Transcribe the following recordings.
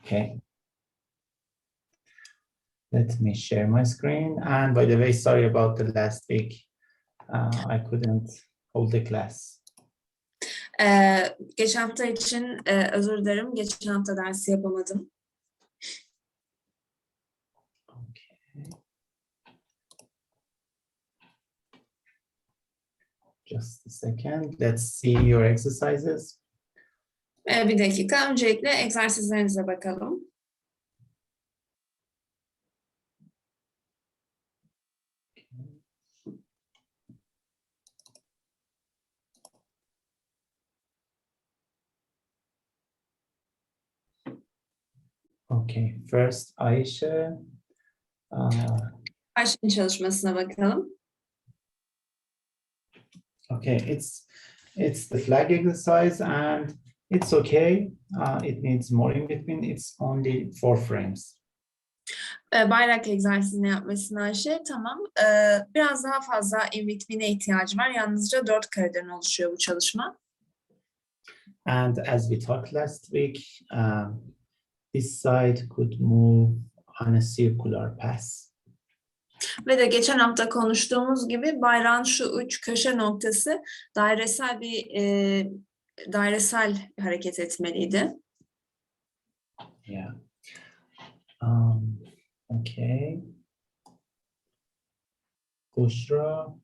Okay. Let me share my screen. And by the way, sorry about the last week. I couldn't hold the class. Geçen hafta için özür dilerim. Geçen hafta dersi yapamadım. Okay. Just a second. Let's see your exercises. Bir dakika. Öncelikle egzersizlerinize bakalım. Okay. First, Ayşe. Ayşe'nin çalışmasına bakalım. Okay, it's the flag exercise and it's okay. It needs more in between. It's only 4 frames. Bayrak egzersizini yapmasını Ayşe. Tamam. Biraz daha fazla in between'e ihtiyacı var. Yalnızca 4 kareden oluşuyor bu çalışma. And as we talked last week, this side could move on a circular path. Ve de geçen hafta konuştuğumuz gibi bayrağın şu 3 köşe noktası dairesel hareket etmeliydi. Yeah. Okay. Bushra.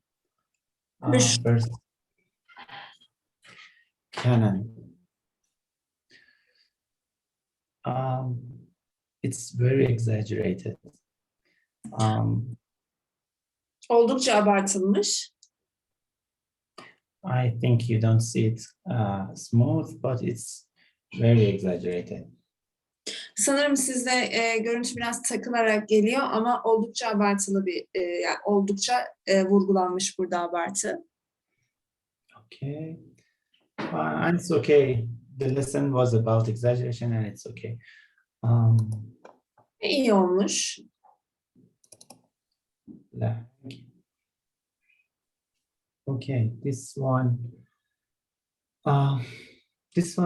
First, Canon. It's very exaggerated. Oldukça abartılmış. I think you don't see it smooth, but it's very exaggerated. Sanırım sizde görüntü biraz takılarak geliyor ama oldukça abartılı yani oldukça vurgulanmış burada abartı. Okay. And it's okay. The lesson was about exaggeration and it's okay. İyi olmuş. Okay, this one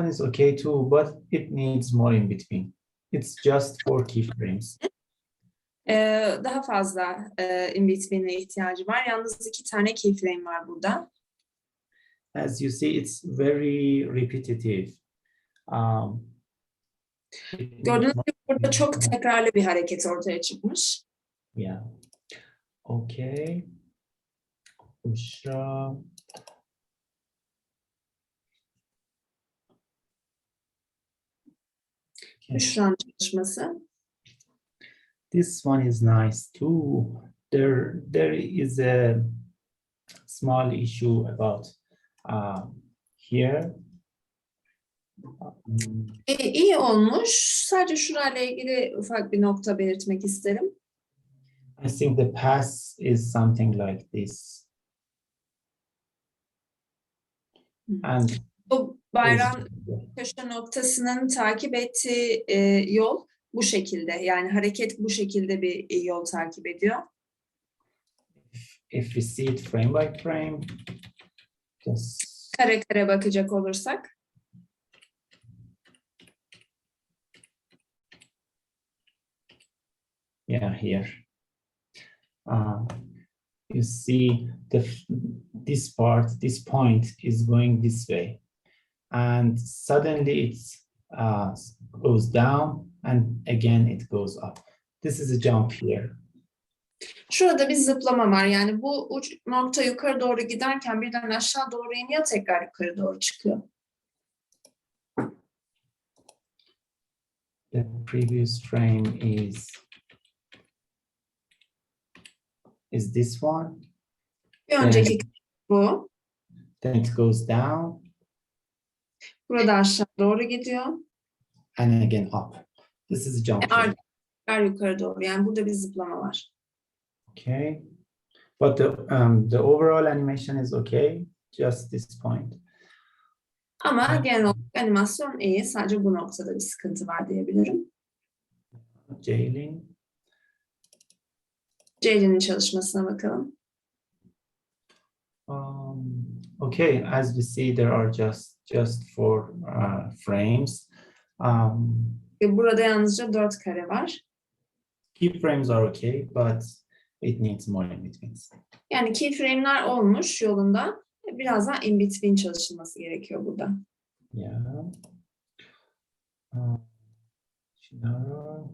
is okay too, but it needs more in between. It's just 4 keyframes. Daha fazla in between'e ihtiyacı var. Yalnız 2 tane keyframe var burada. As you see, it's very repetitive. Gördüğünüz gibi burada çok tekrarlı bir hareket ortaya çıkmış. Yeah. Okay. Bushra. Büşra'nın çalışması. This one is nice too. There is a small issue about here. İyi olmuş. Sadece şurayla ilgili ufak bir nokta belirtmek isterim. I think the pass is something like this. And bu bayrağın köşe noktasının takip ettiği yol bu şekilde. Yani hareket bu şekilde bir yol takip ediyor. If we see it frame by frame, just kare kare bakacak olursak. Yeah, here. You see this point is going this way. And suddenly it goes down and again it goes up. This is a jump here. Şurada bir zıplama var. Yani bu uç nokta yukarı doğru giderken birden aşağı doğru iniyor, tekrar yukarı doğru çıkıyor. The previous frame is this one. Bir önceki bu. Then it goes down. Burada aşağı doğru gidiyor. And again up. This is a jump. Tekrar yukarı doğru. Yani burada bir zıplama var. Okay. But the overall animation is okay. Just this point. Ama genel olarak animasyon iyi. Sadece bu noktada bir sıkıntı var diyebilirim. Ceylin'in çalışmasına bakalım. Okay, as we see, there are just 4 frames. Burada yalnızca 4 kare var. Keyframes are okay, but it needs more in betweens. Yani keyframe'ler olmuş yolunda. Biraz daha in between çalışılması gerekiyor burada. Yeah. Chinara.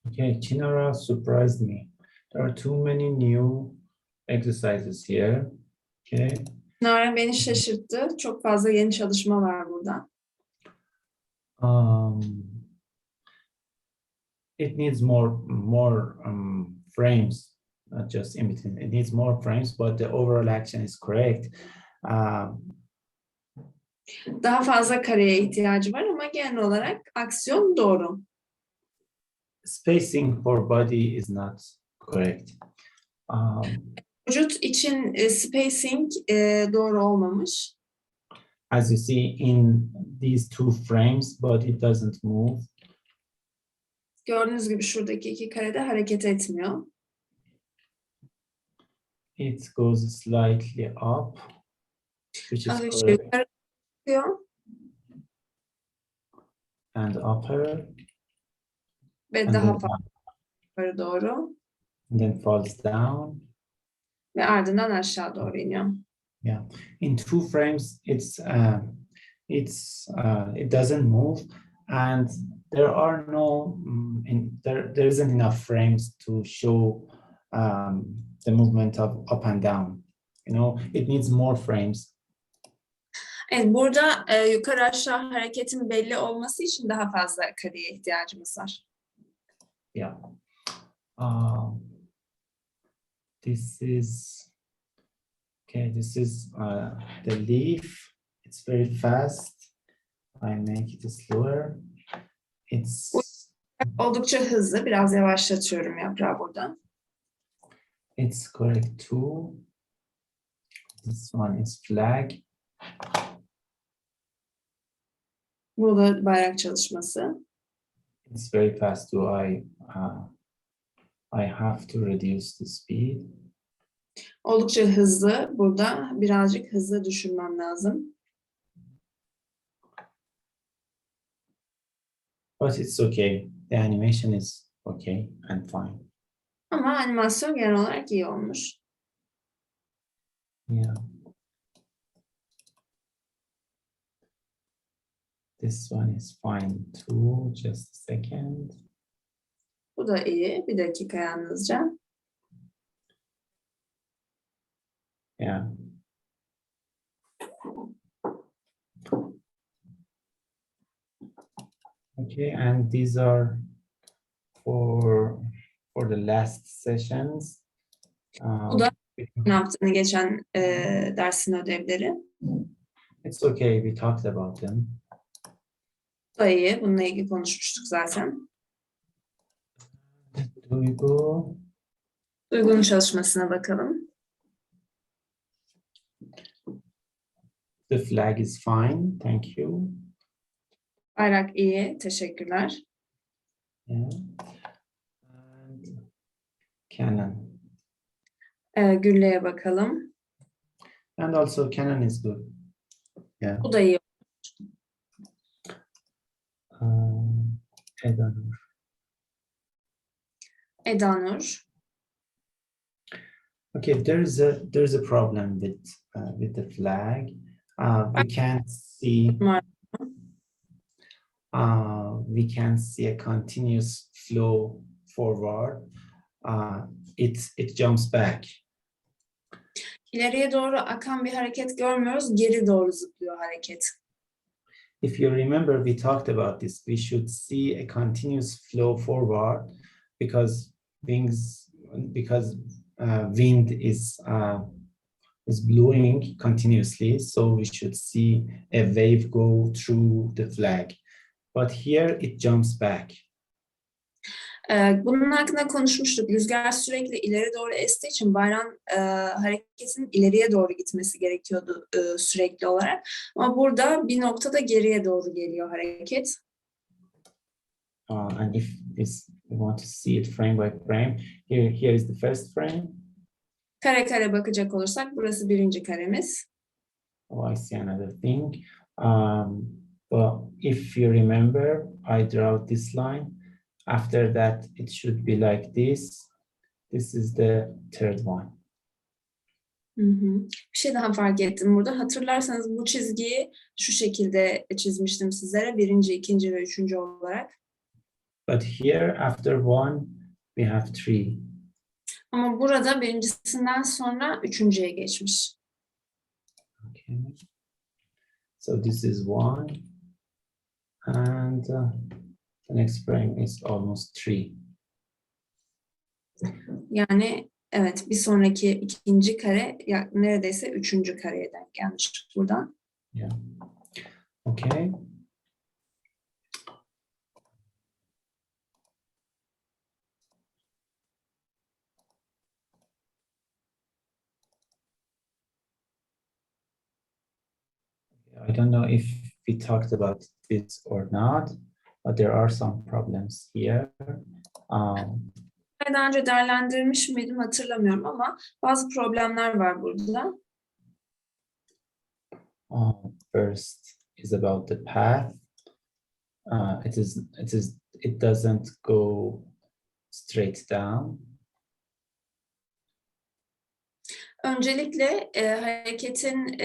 Okay, Chinara surprised me. There are too many new exercises here. Okay. Nara beni şaşırttı. Çok fazla yeni çalışma var burada. It needs more frames, not just in between. It needs more frames, but the overall action is correct. Daha fazla kareye ihtiyacı var ama genel olarak aksiyon doğru. Spacing for body is not correct. Vücut için spacing doğru olmamış. As you see in these two frames, body doesn't move. Gördüğünüz gibi şuradaki 2 karede hareket etmiyor. It goes slightly up, which is Hafifçe correct, yukarı çıkıyor and upper, ve and daha then, fazla yukarı doğru and then falls down. ve ardından aşağı doğru iniyor. Yeah, in two frames, it doesn't move, and there are no there isn't enough frames to show the movement of up and down. You know, it needs more frames. Evet, burada yukarı aşağı hareketin belli olması için daha fazla kareye ihtiyacımız var. Yeah. This is okay. This is the leaf. It's very fast. I make it slower. It's Oldukça hızlı. Biraz yavaşlatıyorum yaprağı buradan. It's correct too. This one is flag. Burada bayrak çalışması. It's very fast too. I have to reduce the speed. Oldukça hızlı. Burada birazcık hızlı düşürmem lazım. But it's okay. The animation is okay and fine. Ama animasyon genel olarak iyi olmuş. Yeah. This one is fine too. Just a second. Bu da iyi. Bir dakika yalnızca. Yeah. Okay, and these are for the last sessions. Bu da ne yaptığını geçen dersin ödevleri. It's okay. We talked about them. Bu da iyi. Bununla ilgili konuşmuştuk zaten. Duygu. Duygunun çalışmasına bakalım. The flag is fine. Thank you. Bayrak iyi. Teşekkürler. Yeah. And Canon. Gülle'ye bakalım. And also Canon is good. Yeah. Bu da iyi. Edanur. Edanur. Okay, there's a problem with the flag. We can't see. We can see a continuous flow forward. It jumps back. İleriye doğru akan bir hareket görmüyoruz. Geri doğru zıplıyor hareket. If you remember, we talked about this. We should see a continuous flow forward because wind is blowing continuously. So we should see a wave go through the flag. But here it jumps back. Bunun hakkında konuşmuştuk. Rüzgar sürekli ileri doğru estiği için bayrağın hareketin ileriye doğru gitmesi gerekiyordu sürekli olarak. Ama burada bir noktada geriye doğru geliyor hareket. And if we want to see it frame by frame, here is the first frame. Kare kare bakacak olursak burası birinci karemiz. Oh, I see another thing. But if you remember, I draw this line. After that, it should be like this. This is the third one. Hı hı. Bir şey daha fark ettim burada. Hatırlarsanız bu çizgiyi şu şekilde çizmiştim sizlere. Birinci, ikinci ve üçüncü olarak. But here, after one, we have three. Ama burada birincisinden sonra üçüncüye geçmiş. Okay. So this is one. And the next frame is almost three. Yani evet, bir sonraki ikinci kare neredeyse üçüncü kareye denk gelmiş buradan. Yeah. Okay. I don't know if we talked about this or not, but there are some problems here. Daha önce değerlendirmiş miydim hatırlamıyorum ama bazı problemler var burada. First is about the path. It doesn't go straight down. Öncelikle hareketin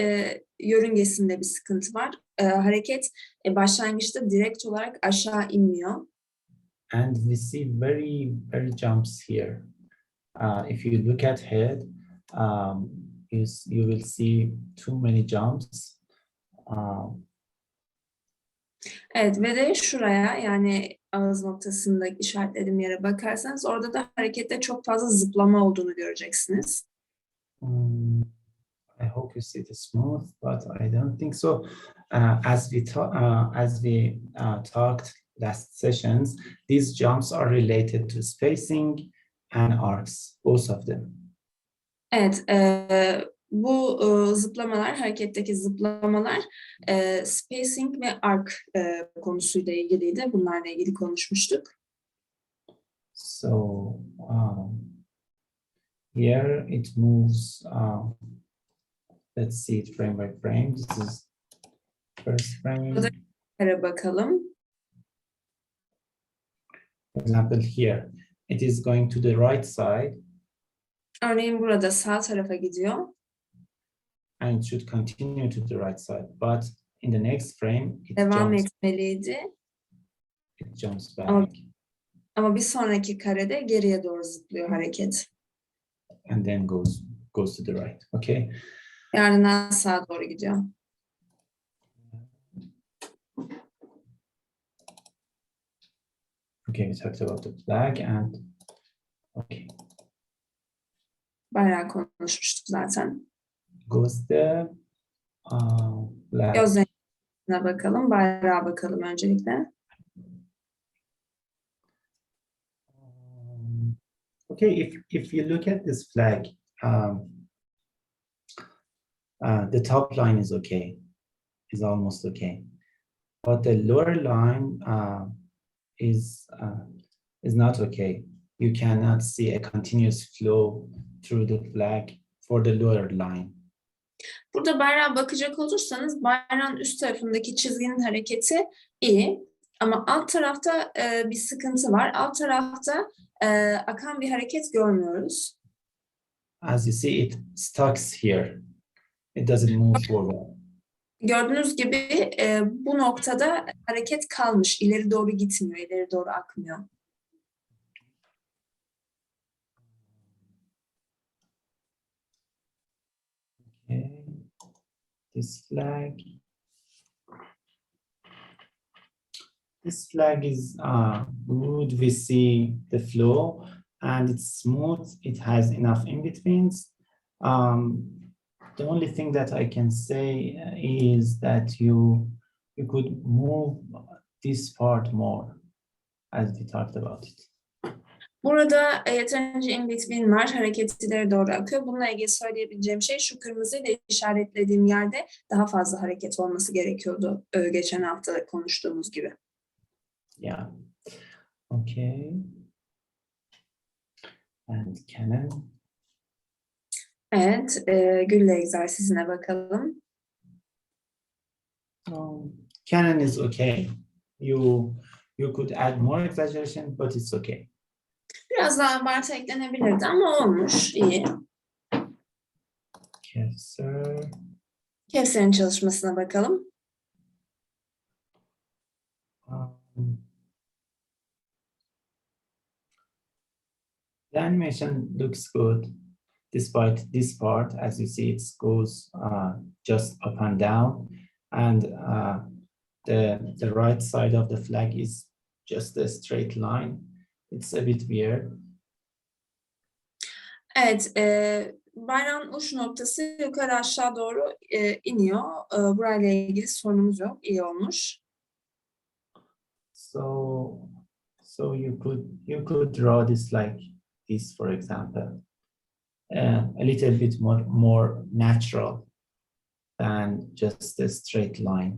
yörüngesinde bir sıkıntı var. Hareket başlangıçta direkt olarak aşağı inmiyor. And we see very jumps here. If you look at head, you will see too many jumps. Evet ve de şuraya, yani ağız noktasında işaretlediğim yere bakarsanız orada da harekette çok fazla zıplama olduğunu göreceksiniz. I hope you see the smooth, but I don't think so. As we talked last sessions, these jumps are related to spacing and arcs, both of them. Evet, bu zıplamalar, hareketteki zıplamalar spacing ve arc konusuyla ilgiliydi. Bunlarla ilgili konuşmuştuk. So here it moves. Let's see it frame by frame. This is first frame. Burada bakalım. For example, here it is going to the right side. Örneğin burada sağ tarafa gidiyor. And it should continue to the right side. But in the next frame, it Devam jumps. etmeliydi. It jumps back. Ama bir sonraki karede geriye doğru zıplıyor hareket. And then goes to the right. Okay. Ardından sağa doğru gidiyor. Okay, we talked about the flag and okay. Bayrağı konuşmuştuk zaten. Goes the flag. Gözlerine bakalım, bayrağa bakalım öncelikle. Okay, if you look at this flag, the top line is okay, is almost okay, but the lower line is not okay. You cannot see a continuous flow through the flag for the lower line. Burada bayrağa bakacak olursanız bayrağın üst tarafındaki çizginin hareketi iyi. Ama alt tarafta bir sıkıntı var. Alt tarafta akan bir hareket görmüyoruz. As you see, it stucks here. It doesn't move forward. Gördüğünüz gibi bu noktada hareket kalmış. İleri doğru gitmiyor, ileri doğru akmıyor. Okay. This flag. This flag is good. We see the flow and it's smooth. It has enough in-betweens. The only thing that I can say is that you could move this part more, as we talked about it. Burada yeterince in-between var. Hareket ileri doğru akıyor. Bununla ilgili söyleyebileceğim şey şu kırmızıyla işaretlediğim yerde daha fazla hareket olması gerekiyordu. Geçen hafta konuştuğumuz gibi. Yeah. Okay. And cannon. Evet, gülle egzersizine bakalım. Canon is okay. You could add more exaggeration, but it's okay. Biraz daha abartı eklenebilirdi ama olmuş. İyi. Kevser. Kevser'in çalışmasına bakalım. The animation looks good, despite this part. As you see, it goes just up and down, and the right side of the flag is just a straight line. It's a bit weird. Evet, bayrağın uç noktası yukarı aşağı doğru iniyor. Burayla ilgili sorunumuz yok. İyi olmuş. So you could draw this like this, for example, a little bit more natural than just a straight line.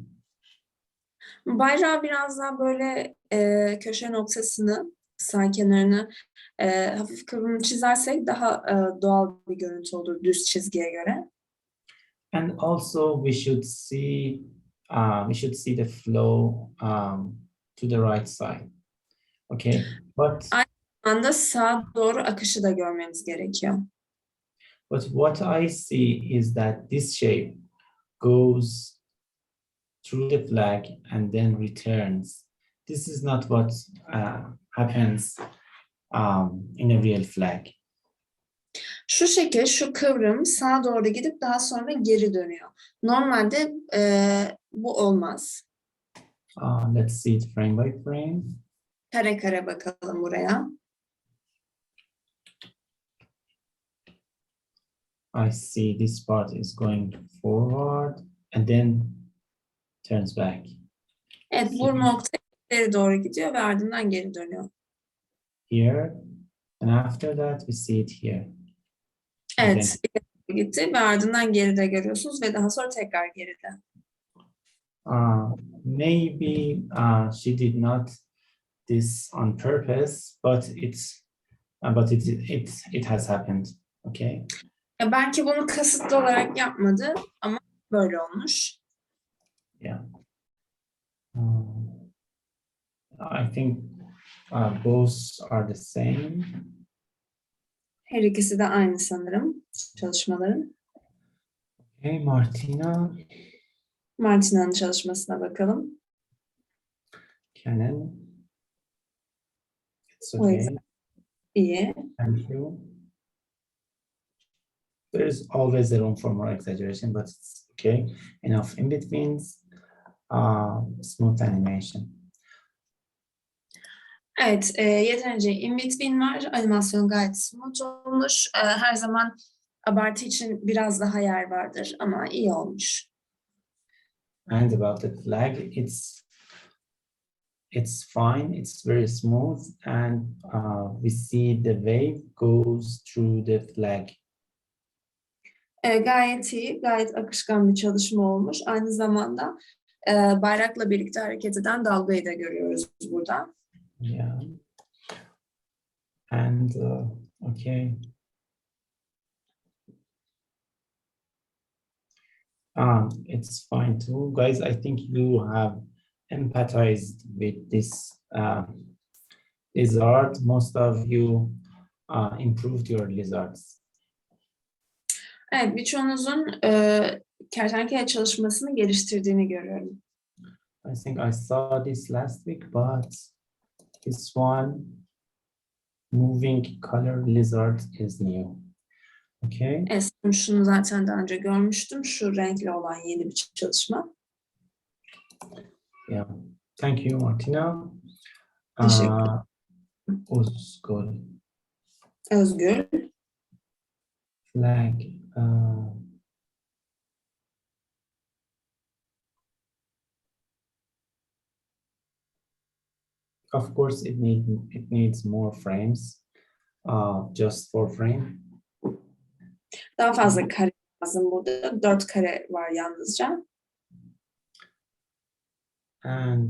Bayrağı biraz daha böyle köşe noktasını, sağ kenarını hafif kıvrımlı çizersek daha doğal bir görüntü olur düz çizgiye göre. And also we should see the flow to the right side. Okay, Aynı anda sağa doğru akışı da görmemiz gerekiyor. but what I see is that this shape goes through the flag and then returns. This is not what happens in a real flag. Şu şekil, şu kıvrım sağa doğru gidip daha sonra geri dönüyor. Normalde bu olmaz. Let's see it frame by frame. Kare kare bakalım buraya. I see this part is going forward and then turns back. Evet, bu nokta ileri doğru gidiyor ve ardından geri dönüyor. Here, and after that we see it here. Evet, ileri gitti ve ardından geride görüyorsunuz ve daha sonra tekrar geride. Maybe she did not this on purpose, but it has happened. Okay. Belki bunu kasıtlı olarak yapmadı ama böyle olmuş. Yeah. I think both are the same. Her ikisi de aynı sanırım çalışmaların. Okay, Martina. Martina'nın çalışmasına bakalım. Canon. It's O okay. yüzden iyi. Thank you. There's always a room for more exaggeration, but it's okay. Enough in betweens. Smooth animation. Evet, yeterince in between var. Animasyon gayet smooth olmuş. Her zaman abartı için biraz daha yer vardır ama iyi olmuş. And about the flag, it's fine. It's very smooth, and we see the wave goes through the flag. Gayet iyi, gayet akışkan bir çalışma olmuş. Aynı zamanda bayrakla birlikte hareket eden dalgayı da görüyoruz burada. Yeah. And okay. It's fine too, guys. I think you have empathized with this lizard. Most of you improved your lizards. Evet, birçoğunuzun kertenkele çalışmasını geliştirdiğini görüyorum. I think I saw this last week, but this one moving color lizard is new. Okay. Evet, şunu zaten daha önce görmüştüm. Şu renkli olan yeni bir çalışma. Yeah. Thank you, Martina. Teşekkür. Özgür. Özgür. Flag. Of course, it needs more frames. Just 4 frame. Daha fazla kare lazım burada. 4 kare var yalnızca. And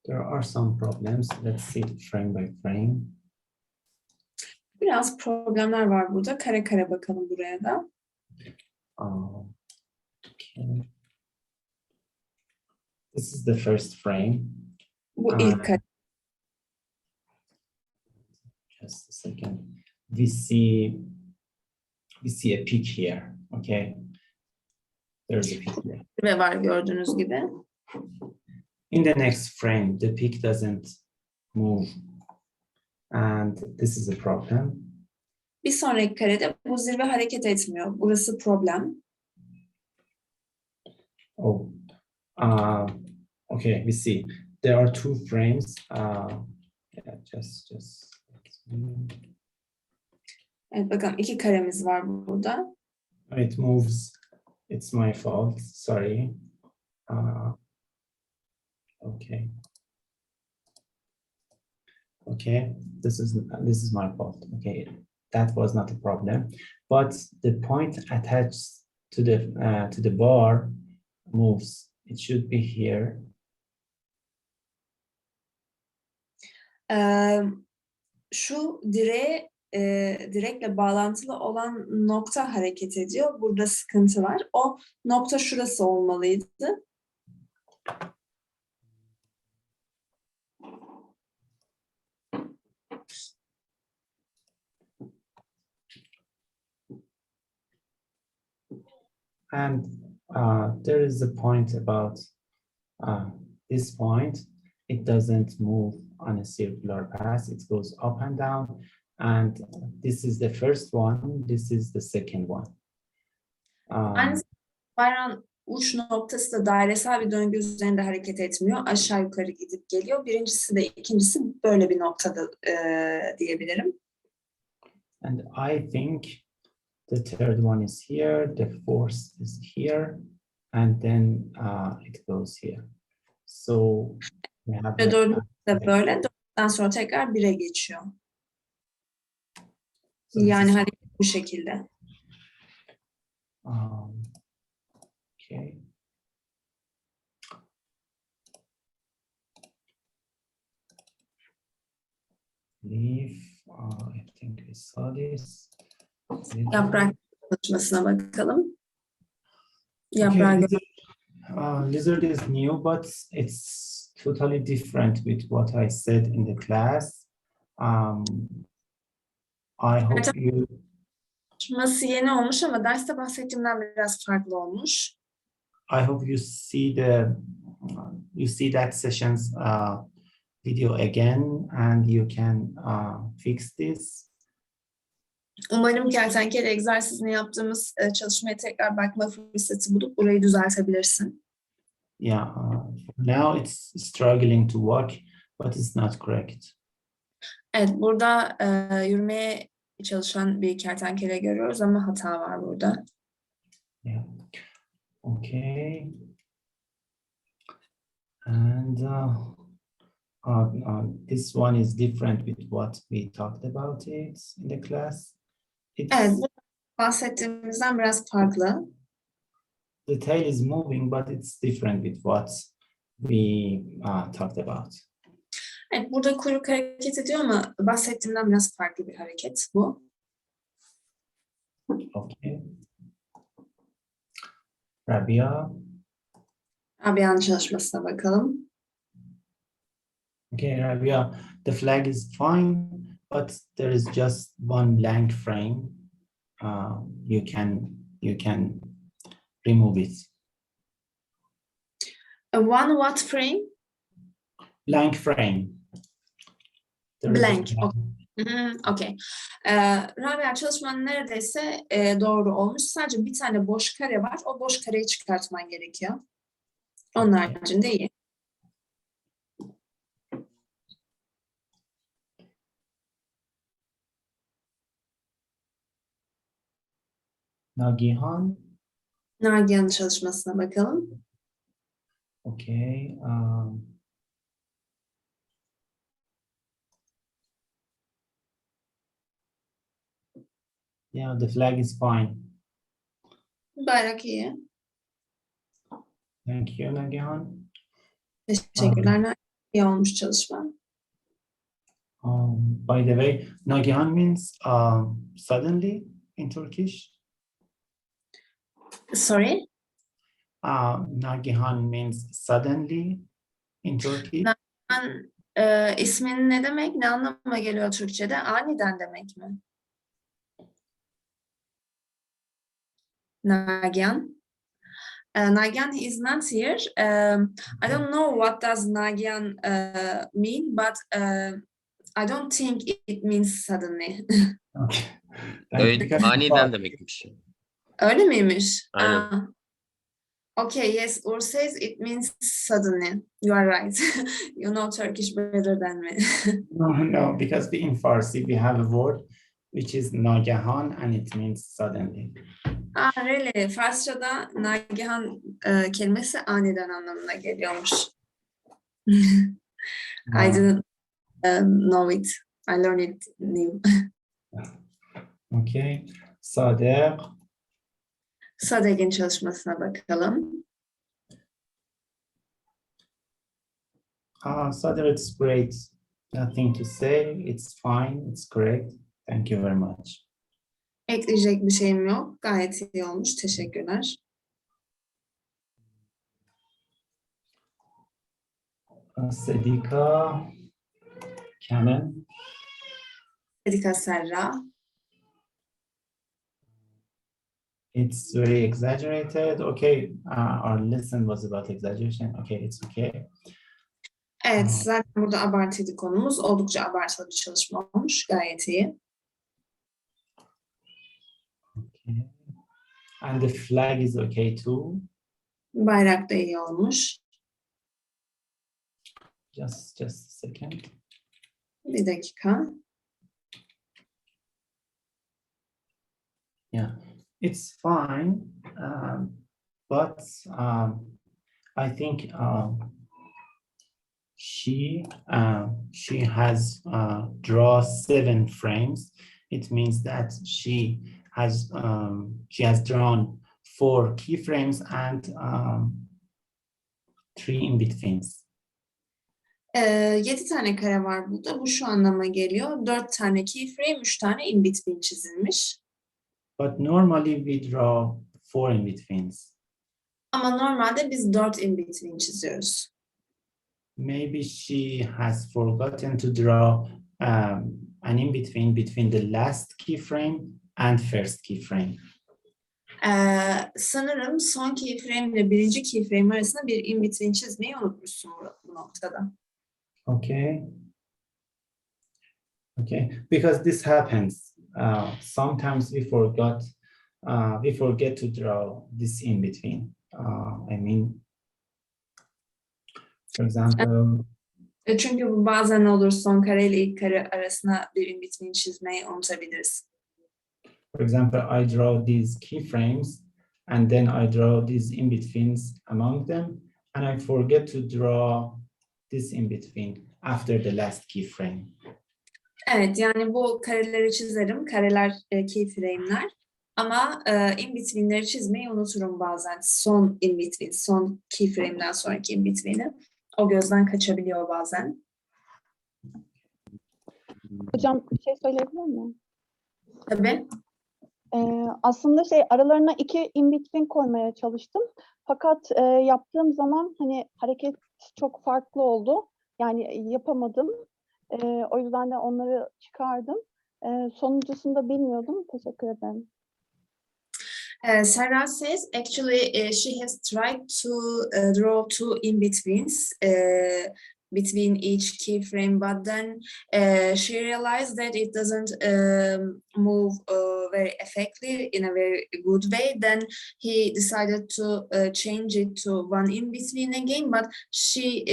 there are some problems. Let's see frame by frame. Biraz problemler var burada. Kare kare bakalım buraya da. Okay. This is the first frame. Bu ilk kare. Just a second. We see a peak here. Okay. There's a peak here. Ve var gördüğünüz gibi. In the next frame, the peak doesn't move. And this is a problem. Bir sonraki karede bu zirve hareket etmiyor. Burası problem. Oh, okay, we see. There are two frames. Yeah, just. Evet, bakın iki karemiz var burada. It moves. It's my fault. Sorry. Okay. Okay, this is my fault. Okay, that was not a problem, but the point attached to the bar moves. It should be here. Şu direkle bağlantılı olan nokta hareket ediyor. Burada sıkıntı var. O nokta şurası olmalıydı. And there is a point about this point. It doesn't move on a circular path. It goes up and down. And this is the first one. This is the second one. Aynı bayrağın uç noktası da dairesel bir döngü üzerinde hareket etmiyor. Aşağı yukarı gidip geliyor. Birincisi de ikincisi böyle bir noktada diyebilirim. And I think the third one is here. The fourth is here. And then it goes here. So we have Dördüncüsü de böyle. Dörtten sonra tekrar bire geçiyor. Yani hareket bu şekilde. Okay. Leaf. I think we saw this. Yaprak çalışmasına bakalım. Okay, Yaprağı lizard is new, but it's totally different with what I said in the class. I hope you. çalışması yeni olmuş ama derste bahsettiğimden biraz farklı olmuş. I hope you see that session's video again and you can fix this. Umarım kertenkele egzersizini yaptığımız çalışmaya tekrar bakma fırsatı bulup burayı düzeltebilirsin. Yeah, now it's struggling to walk, but it's not correct. Evet, burada yürümeye çalışan bir kertenkele görüyoruz ama hata var burada. Yeah. Okay. And this one is different with what we talked about it in the class. Evet, bahsettiğimizden biraz farklı. The tail is moving, but it's different with what we talked about. Evet, burada kuyruk hareket ediyor ama bahsettiğimden biraz farklı bir hareket bu. Okay. Rabia. Rabia'nın çalışmasına bakalım. Okay, Rabia, the flag is fine, but there is just one blank frame. You can remove it. One what frame? Blank frame. Blank. Okay. Rabia çalışmanın neredeyse doğru olmuş. Sadece bir tane boş kare var. O boş kareyi çıkartman gerekiyor. Onun haricinde iyi. Nagihan. Nagihan'ın çalışmasına bakalım. Okay. Yeah, the flag is fine. Bayrak iyi. Thank you, Nagihan. Teşekkürler. İyi olmuş çalışma. By the way, Nagihan means suddenly in Turkish. Sorry? Nagihan means suddenly in Turkey. Nagihan ismin ne demek? Ne anlama geliyor Türkçe'de? Aniden demek mi? Nagihan. Nagihan is not here. I don't know what does Nagihan mean, but I don't think it means suddenly. Okay. Öyle aniden demekmiş. Öyle miymiş? Aynen. Okay, yes, Uğur says it means suddenly. You are right. You know Turkish better than me. No, because in Farsi we have a word which is nagahan and it means suddenly. Really? Farsça'da Nagihan kelimesi aniden anlamına geliyormuş. I didn't know it. I learned it new. Okay. Sadek. Sadek'in çalışmasına bakalım. Sadek, it's great. Nothing to say. It's fine. It's correct. Thank you very much. Ekleyecek bir şeyim yok. Gayet iyi olmuş. Teşekkürler. Sedika. Canon. Sedika Serra. It's very exaggerated. Okay, our lesson was about exaggeration. Okay, it's okay. Evet, zaten burada abartıydı konumuz. Oldukça abartılı bir çalışma olmuş. Gayet iyi. Okay. And the flag is okay too. Bayrak da iyi olmuş. Just a second. Bir dakika. Yeah, it's fine, but I think she has draw 7 frames. It means that she has drawn 4 keyframes and 3 in-betweens. 7 tane kare var burada. Bu şu anlama geliyor. 4 tane keyframe, 3 tane in-between çizilmiş. But normally we draw 4 in-betweens. Ama normalde biz 4 in-between çiziyoruz. Maybe she has forgotten to draw an in-between between the last keyframe and first keyframe. Sanırım son keyframe ile birinci keyframe arasında bir in-between çizmeyi unutmuşsun bu noktada. Okay. Okay, because this happens. Sometimes we forget to draw this in-between. I mean, for example, Çünkü bu bazen olur, son kare ile ilk kare arasına bir in-between çizmeyi unutabiliriz. for example, I draw these keyframes and then I draw these in-betweens among them, and I forget to draw this in-between after the last keyframe. Evet, yani bu kareleri çizerim. Kareler keyframe'ler. Ama in-between'leri çizmeyi unuturum bazen. Son in-between, son keyframe'den sonraki in-between'i. O gözden kaçabiliyor bazen. Hocam bir şey söyleyebilir miyim? Tabii. Aslında aralarına 2 in-between koymaya çalıştım. Fakat yaptığım zaman hani hareket çok farklı oldu. Yani yapamadım. O yüzden de onları çıkardım. Sonuncusunu da bilmiyordum. Teşekkür ederim. Sarah says actually she has tried to draw 2 in-betweens between each keyframe, but then she realized that it doesn't move very effectively in a very good way. Then he decided to change it to 1 in-between again, but she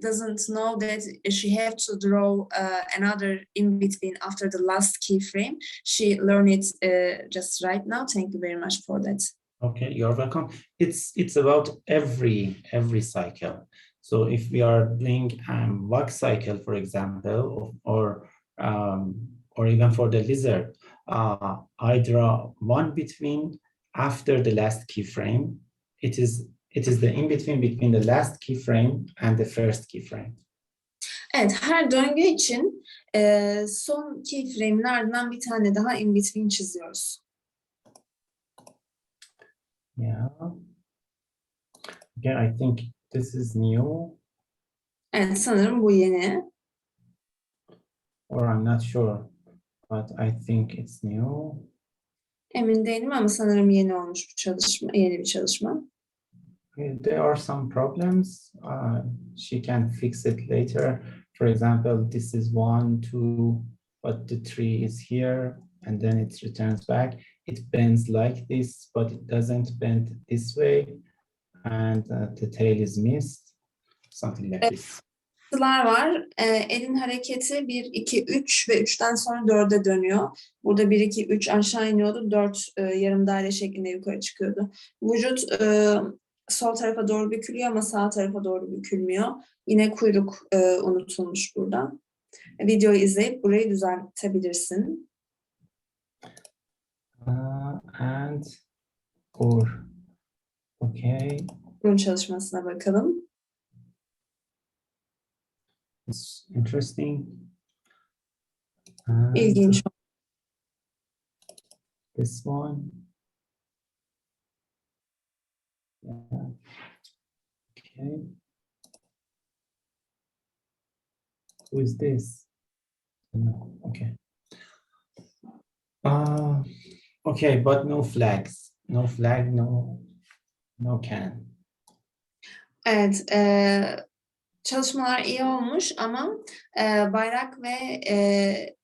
doesn't know that she have to draw another in-between after the last keyframe. She learned it just right now. Thank you very much for that. Okay, you're welcome. It's about every cycle. So if we are doing walk cycle, for example, or even for the lizard, I draw 1 between after the last keyframe. It is the in-between between the last keyframe and the first keyframe. Evet, her döngü için son keyframe'in ardından bir tane daha in-between çiziyoruz. Yeah. Yeah, I think this is new, Evet, sanırım bu yeni. or I'm not sure, but I think it's new. Emin değilim ama sanırım yeni olmuş bu çalışma, yeni bir çalışma. There are some problems. She can fix it later. For example, this is 1, 2, but the 3 is here, and then it returns back. It bends like this, but it doesn't bend this way, and the tail is missed, something like this. Sılar var. Elin hareketi 1, 2, 3 ve 3'ten sonra 4'e dönüyor. Burada 1, 2, 3 aşağı iniyordu. 4 yarım daire şeklinde yukarı çıkıyordu. Vücut sol tarafa doğru bükülüyor ama sağ tarafa doğru bükülmüyor. Yine kuyruk unutulmuş burada. Videoyu izleyip burayı düzeltebilirsin. And or okay, Burun çalışmasına bakalım. it's interesting. And İlginç. this one. Yeah. Okay. Who is this? No. Okay. Okay, but no flags. No flag, no can. Evet, çalışmalar iyi olmuş ama bayrak ve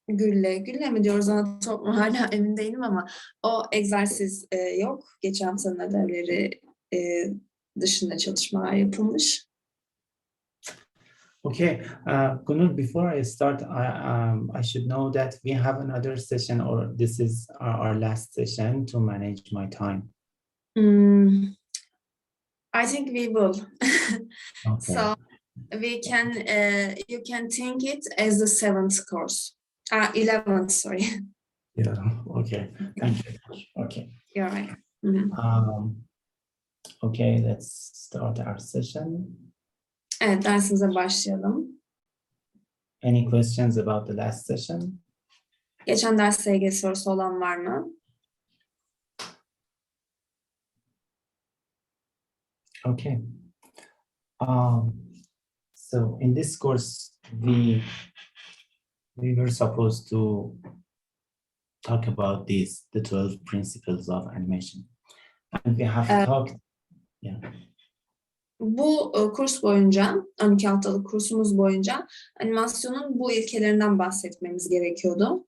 gülle mi diyoruz ona top mu hala emin değilim ama o egzersiz yok. Geçen haftanın ödevleri dışında çalışmalar yapılmış. Okay, Gunur, before I start, I should know that we have another session, or this is our last session to manage my time. I think we will. Okay. So we can, you can think it as the 7th course. 11th, sorry. Yeah. Okay. Thank you. Okay. You're right. Mhm. Okay, let's start our session. Evet, dersimize başlayalım. Any questions about the last session? Geçen derste ilgili sorusu olan var mı? Okay. So in this course, we were supposed to talk about the 12 principles of animation. And we have talked, yeah. Bu kurs boyunca, 12 haftalık kursumuz boyunca animasyonun bu ilkelerinden bahsetmemiz gerekiyordu.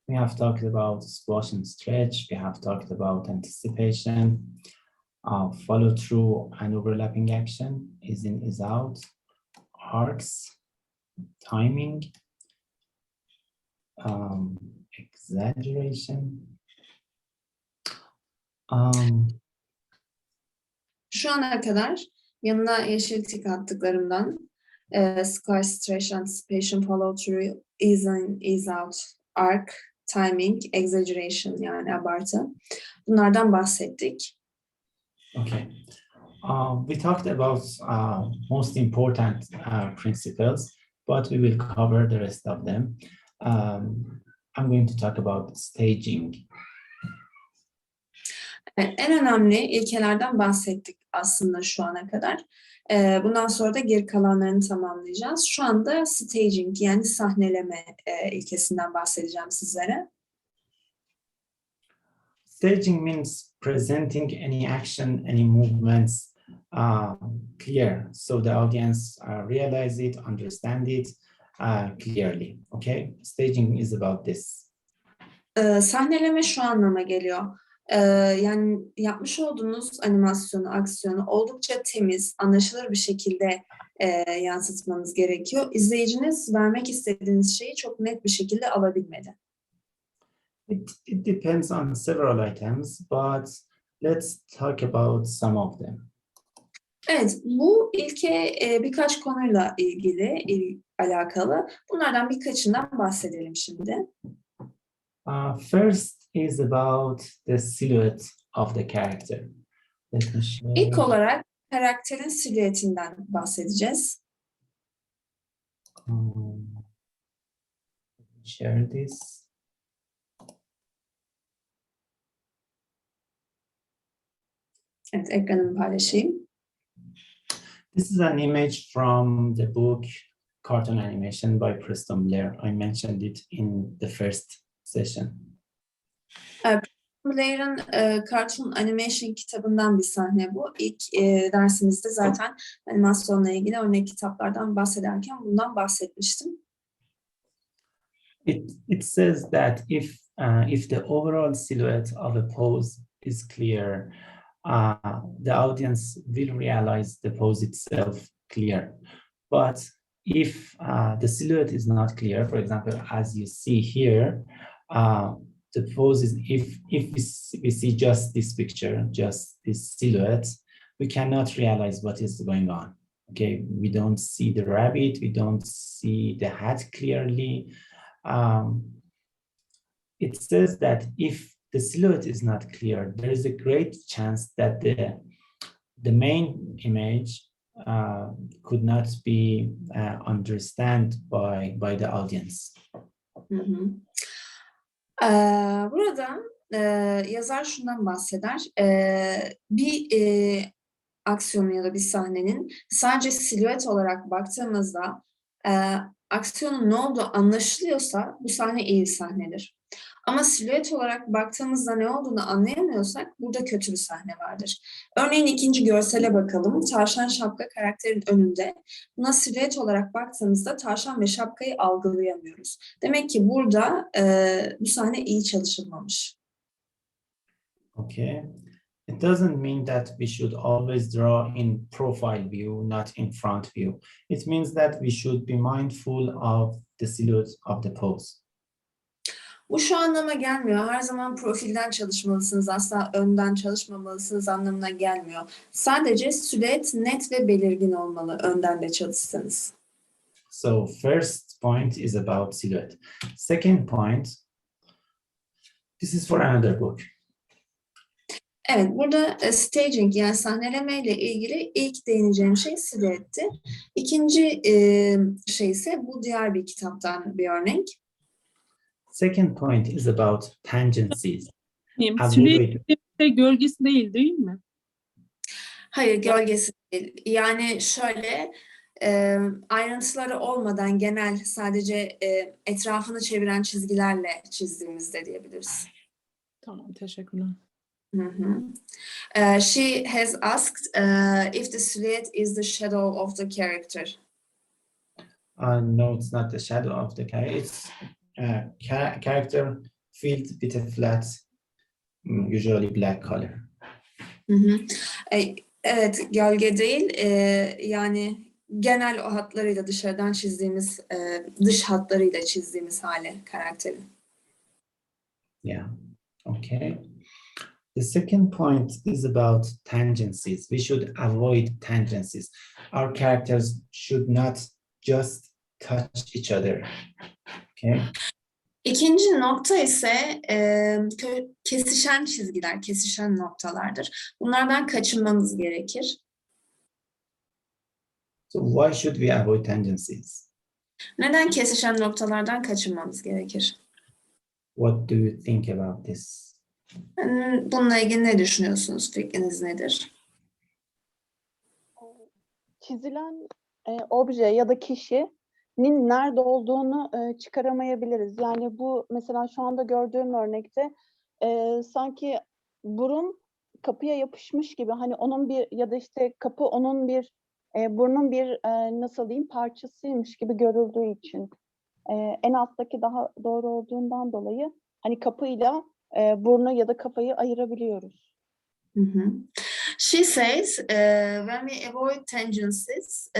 We have talked about squash and stretch. We have talked about anticipation, follow through and overlapping action, is in, is out, arcs, timing, exaggeration. Şu ana kadar yanına yeşil tik attıklarımdan squash, stretch, anticipation, follow through, ease in, ease out, arc, timing, exaggeration yani abartı. Bunlardan bahsettik. Okay. We talked about most important principles, but we will cover the rest of them. I'm going to talk about staging. En önemli ilkelerden bahsettik aslında şu ana kadar. Bundan sonra da geri kalanlarını tamamlayacağız. Şu anda staging yani sahneleme ilkesinden bahsedeceğim sizlere. Staging means presenting any action, any movements clear, so the audience realize it, understand it clearly. Okay, staging is about this. Sahneleme şu anlama geliyor. Yani yapmış olduğunuz animasyonu, aksiyonu oldukça temiz, anlaşılır bir şekilde yansıtmanız gerekiyor. İzleyiciniz vermek istediğiniz şeyi çok net bir şekilde alabilmeli. It depends on several items, but let's talk about some of them. Evet, bu ilke birkaç konuyla alakalı. Bunlardan birkaçından bahsedelim şimdi. First is about the silhouette of the character. Let me share. İlk olarak karakterin silüetinden bahsedeceğiz. Share this. Evet, ekranımı paylaşayım. This is an image from the book Cartoon Animation by Preston Blair. I mentioned it in the first session. Blair'ın Cartoon Animation kitabından bir sahne bu. İlk dersimizde zaten animasyonla ilgili örnek kitaplardan bahsederken bundan bahsetmiştim. It says that if the overall silhouette of a pose is clear, the audience will realize the pose itself clear. But if the silhouette is not clear, for example, as you see here, the pose is, if we see just this picture, just this silhouette, we cannot realize what is going on. Okay, we don't see the rabbit, we don't see the hat clearly. It says that if the silhouette is not clear, there is a great chance that the main image could not be understood by the audience. Hı hı. Burada yazar şundan bahseder. Bir aksiyonun ya da bir sahnenin sadece silüet olarak baktığımızda aksiyonun ne olduğu anlaşılıyorsa bu sahne iyi bir sahnedir. Ama silüet olarak baktığımızda ne olduğunu anlayamıyorsak burada kötü bir sahne vardır. Örneğin ikinci görsele bakalım. Tavşan şapka karakterin önünde. Buna silüet olarak baktığımızda tavşan ve şapkayı algılayamıyoruz. Demek ki burada bu sahne iyi çalışılmamış. Okay. It doesn't mean that we should always draw in profile view, not in front view. It means that we should be mindful of the silhouette of the pose. Bu şu anlama gelmiyor. Her zaman profilden çalışmalısınız, asla önden çalışmamalısınız anlamına gelmiyor. Sadece silüet net ve belirgin olmalı, önden de çalışsanız. So first point is about silhouette. Second point, this is for another book. Evet, burada staging yani sahneleme ile ilgili ilk değineceğim şey silüetti. İkinci şey ise bu diğer bir kitaptan bir örnek. Second point is about tangencies. Silüet gölgesi değil mi? Hayır, gölgesi değil. Yani şöyle ayrıntıları olmadan genel sadece etrafını çeviren çizgilerle çizdiğimizde diyebiliriz. Tamam, teşekkürler. She has asked if the silhouette is the shadow of the character. No, it's not the shadow of the character. It's character filled with a flat, usually black color. Evet, gölge değil. Yani genel o hatlarıyla dışarıdan çizdiğimiz, dış hatlarıyla çizdiğimiz hali karakterin. Yeah, okay. The second point is about tangencies. We should avoid tangencies. Our characters should not just touch each other. Okay. İkinci nokta ise kesişen çizgiler, kesişen noktalardır. Bunlardan kaçınmamız gerekir. So why should we avoid tangencies? Neden kesişen noktalardan kaçınmamız gerekir? What do you think about this? Bununla ilgili ne düşünüyorsunuz? Fikriniz nedir? Çizilen obje ya da kişinin nerede olduğunu çıkaramayabiliriz. Yani bu mesela şu anda gördüğüm örnekte sanki burun kapıya yapışmış gibi, hani onun bir ya da işte kapı onun bir burnun bir nasıl diyeyim parçasıymış gibi görüldüğü için en alttaki daha doğru olduğundan dolayı hani kapıyla burnu ya da kafayı ayırabiliyoruz. She says, when we avoid tangencies,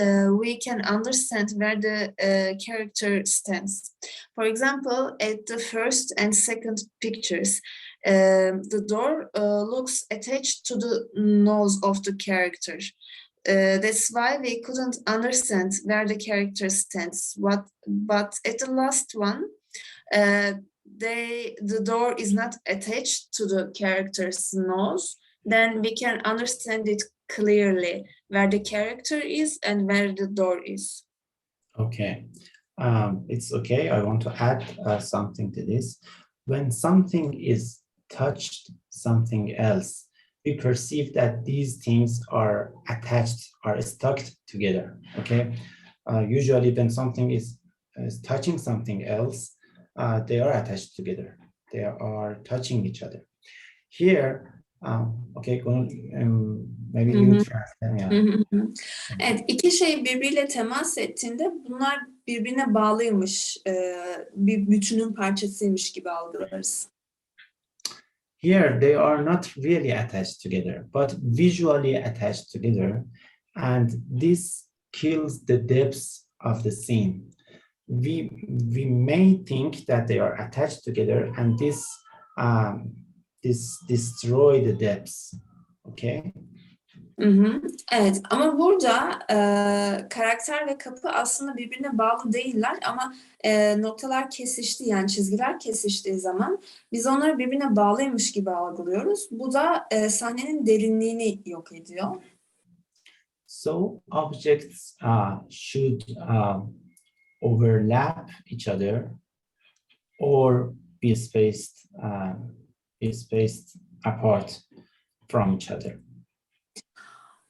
we can understand where the character stands. For example, at the first and second pictures, the door looks attached to the nose of the character. That's why we couldn't understand where the character stands. But at the last one, the door is not attached to the character's nose. Then we can understand it clearly where the character is and where the door is. Okay, it's okay. I want to add something to this. When something is touched something else, we perceive that these things are attached, are stuck together, okay? Usually when something is touching something else, they are attached together. They are touching each other. Here, okay, maybe you translate. Yeah. Evet, iki şey birbiriyle temas ettiğinde bunlar birbirine bağlıymış, bir bütünün parçasıymış gibi algılarız. Here, they are not really attached together, but visually attached together, and this kills the depths of the scene. We may think that they are attached together, and this destroy the depths. Okay. Evet, ama burada karakter ve kapı aslında birbirine bağlı değiller ama noktalar kesişti, yani çizgiler kesiştiği zaman biz onları birbirine bağlıymış gibi algılıyoruz. Bu da sahnenin derinliğini yok ediyor. So objects should overlap each other or be spaced apart from each other.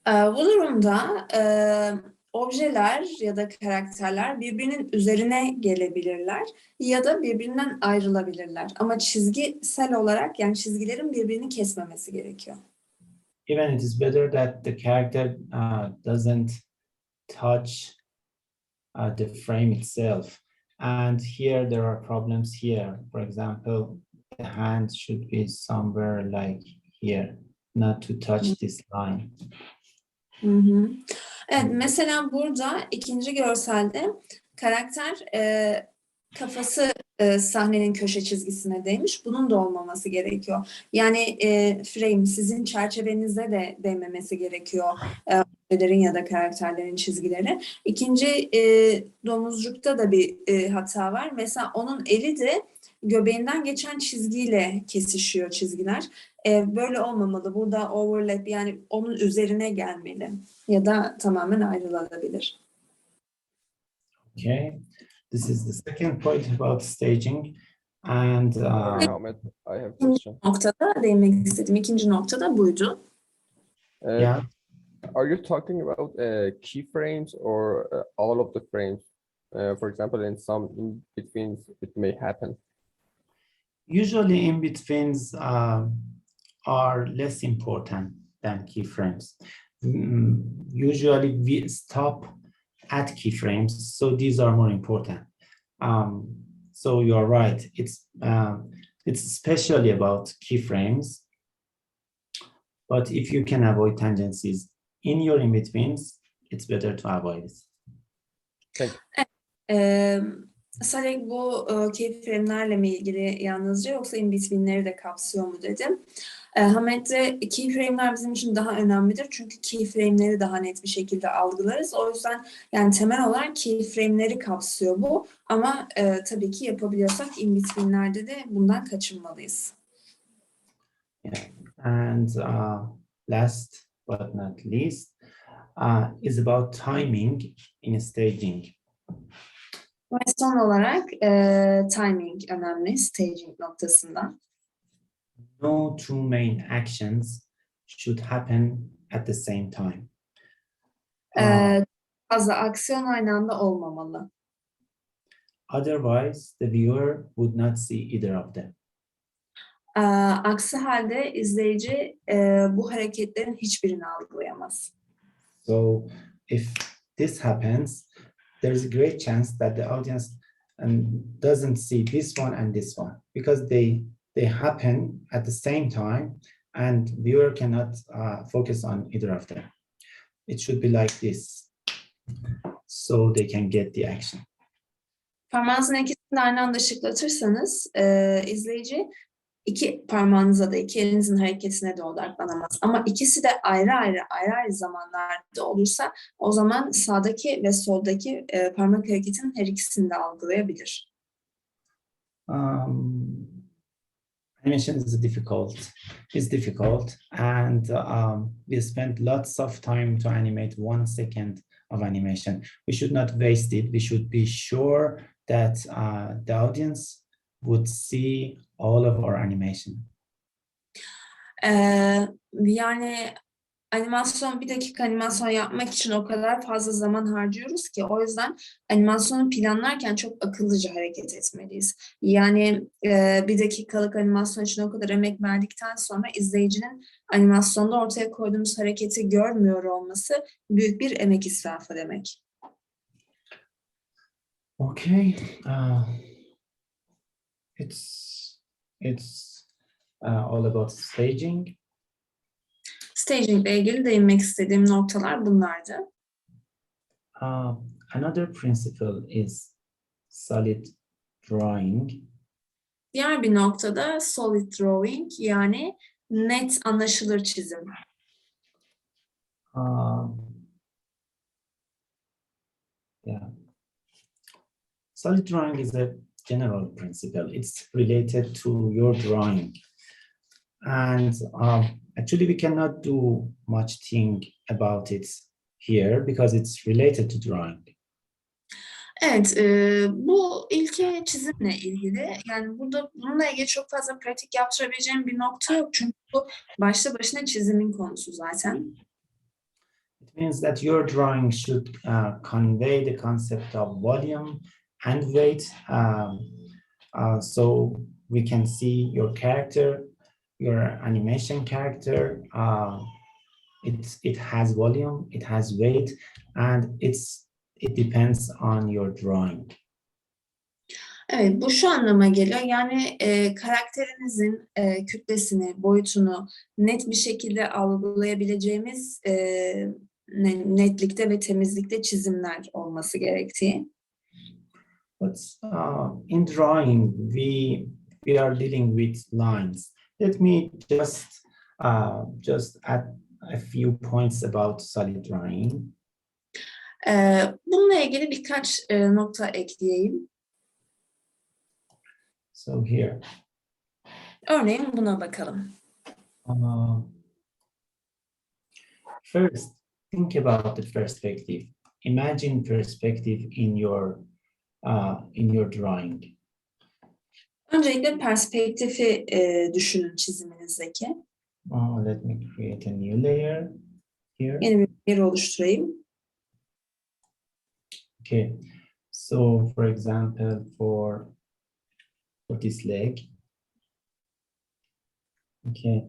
Bu durumda objeler ya da karakterler birbirinin üzerine gelebilirler ya da birbirinden ayrılabilirler. Ama çizgisel olarak, yani çizgilerin birbirini kesmemesi gerekiyor. Even it is better that the character doesn't touch the frame itself. And here there are problems here. For example, the hand should be somewhere like here, not to touch this line. Evet, mesela burada ikinci görselde karakter kafası sahnenin köşe çizgisine değmiş. Bunun da olmaması gerekiyor. Yani frame sizin çerçevenize de değmemesi gerekiyor. Objelerin ya da karakterlerin çizgileri. İkinci domuzcukta da bir hata var. Mesela onun eli de göbeğinden geçen çizgiyle kesişiyor çizgiler. Böyle olmamalı. Burada overlap, yani onun üzerine gelmeli ya da tamamen ayrılabilir. Okay, this is the second point about staging. And Ahmet, I have a question. Noktada değinmek istediğim ikinci nokta da buydu. yeah, Are you talking about keyframes or all of the frames? For example, in some in-betweens, it may happen. usually in-betweens are less important than keyframes. Usually we stop at keyframes, so these are more important. So you are right. It's especially about keyframes. But if you can avoid tangencies in your in-betweens, it's better to avoid it. Thank you. Salek bu keyframe'lerle mi ilgili yalnızca yoksa in-between'leri de kapsıyor mu dedim. Hamet'te keyframe'ler bizim için daha önemlidir. Çünkü keyframe'leri daha net bir şekilde algılarız. O yüzden yani temel olarak keyframe'leri kapsıyor bu. Ama tabii ki yapabiliyorsak in-between'lerde de bundan kaçınmalıyız. Yeah. And last but not least is about timing in staging. Ve son olarak timing önemli staging noktasında. No two main actions should happen at the same time. Fazla aksiyon aynı anda olmamalı. Otherwise, the viewer would not see either of them. Aksi halde izleyici bu hareketlerin hiçbirini algılayamaz. So if this happens, there is a great chance that the audience doesn't see this one and this one because they happen at the same time and viewer cannot focus on either of them. It should be like this so they can get the action. Parmağınızın ikisini de aynı anda şıklatırsanız izleyici iki parmağınıza da iki elinizin hareketine de odaklanamaz. Ama ikisi de ayrı ayrı zamanlarda olursa o zaman sağdaki ve soldaki parmak hareketinin her ikisini de algılayabilir. Animation is difficult, and we spent lots of time to animate 1 second of animation. We should not waste it. We should be sure that the audience would see all of our animation. Yani animasyon, bir dakika animasyon yapmak için o kadar fazla zaman harcıyoruz ki o yüzden animasyonu planlarken çok akıllıca hareket etmeliyiz. Yani bir dakikalık animasyon için o kadar emek verdikten sonra izleyicinin animasyonda ortaya koyduğumuz hareketi görmüyor olması büyük bir emek israfı demek. Okay. It's all about staging. Staging ile ilgili değinmek istediğim noktalar bunlardı. Another principle is solid drawing. Diğer bir noktada solid drawing, yani net anlaşılır çizim. Yeah. Solid drawing is a general principle. It's related to your drawing. And actually, we cannot do much thing about it here because it's related to drawing. Evet, bu ilke çizimle ilgili. Yani burada bununla ilgili çok fazla pratik yaptırabileceğim bir nokta yok. Çünkü bu başlı başına çizimin konusu zaten. It means that your drawing should convey the concept of volume and weight, so we can see your character, your animation character. It has volume, it has weight, and it depends on your drawing. Evet, bu şu anlama geliyor. Yani karakterinizin kütlesini, boyutunu net bir şekilde algılayabileceğimiz netlikte ve temizlikte çizimler olması gerektiği. But in drawing, we are dealing with lines. Let me just add a few points about solid drawing. Bununla ilgili birkaç nokta ekleyeyim. So here. Örneğin buna bakalım. First, think about the perspective. Imagine perspective in your drawing. Öncelikle perspektifi düşünün çiziminizdeki. Let me create a new layer here. Yeni bir yer oluşturayım. Okay, so for example, for this leg, okay,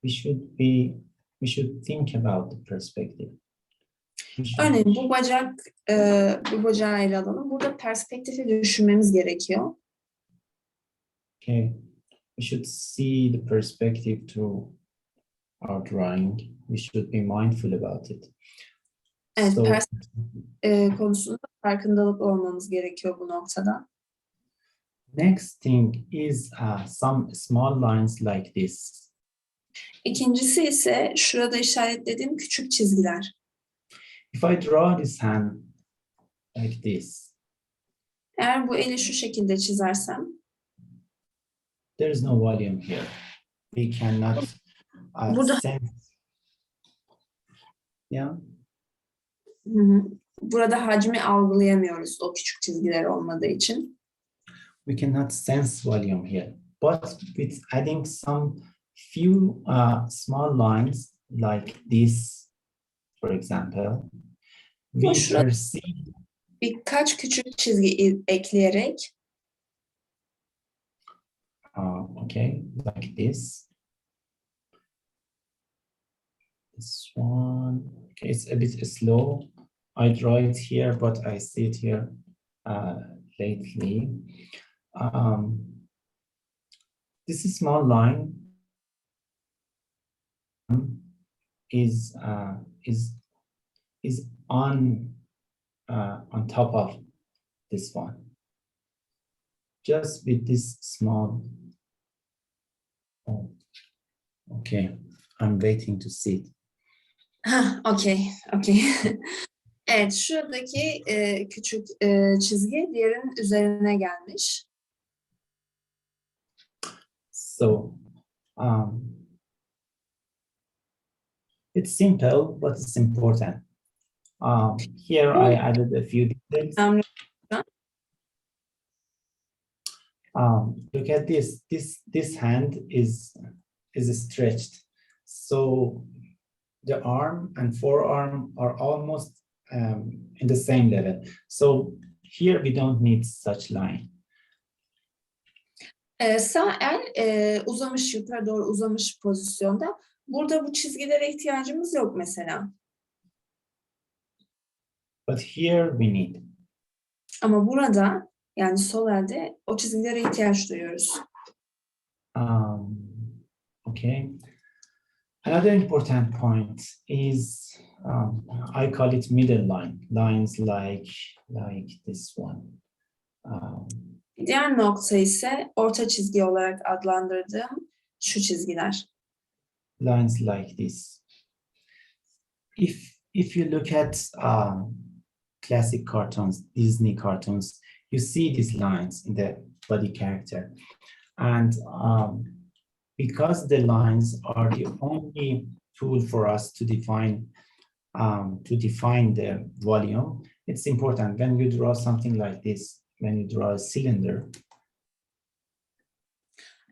we should think about the perspective. Örneğin bu bacağı ele alalım. Burada perspektifi düşünmemiz gerekiyor. Okay, we should see the perspective through our drawing. We should be mindful about it. Evet, So, konusunda farkındalık olmamız gerekiyor bu noktada. next thing is some small lines like this. İkincisi ise şurada işaretlediğim küçük çizgiler. If I draw this hand like this, Eğer bu eli şu şekilde çizersem, there is no volume here. We cannot Burada- sense. Yeah. Burada hacmi algılayamıyoruz o küçük çizgiler olmadığı için. We cannot sense volume here, but with adding some few small lines like this, for example, we Şurada- perceive. Birkaç küçük çizgi ekleyerek Okay, like this. This one, okay, it's a bit slow. I draw it here, but I see it here lately. This is small line is on top of this one. Just with this small. Oh, okay, I'm waiting to see it. okey. Evet, şuradaki küçük çizgi diğerinin üzerine gelmiş. So it's simple, but it's important. Here I added a few details. Look at this. This hand is stretched. So the arm and forearm are almost in the same level. So here we don't need such line. Sağ el uzamış, yukarı doğru uzamış pozisyonda. Burada bu çizgilere ihtiyacımız yok mesela. But here we need. Ama burada, yani sol elde o çizgilere ihtiyaç duyuyoruz. Okay. Another important point is I call it middle line, lines like this one. Diğer nokta ise orta çizgi olarak adlandırdığım şu çizgiler. Lines like this. If you look at classic cartoons, Disney cartoons, you see these lines in the body character, and because the lines are the only tool for us to define the volume, it's important when you draw something like this, when you draw a cylinder.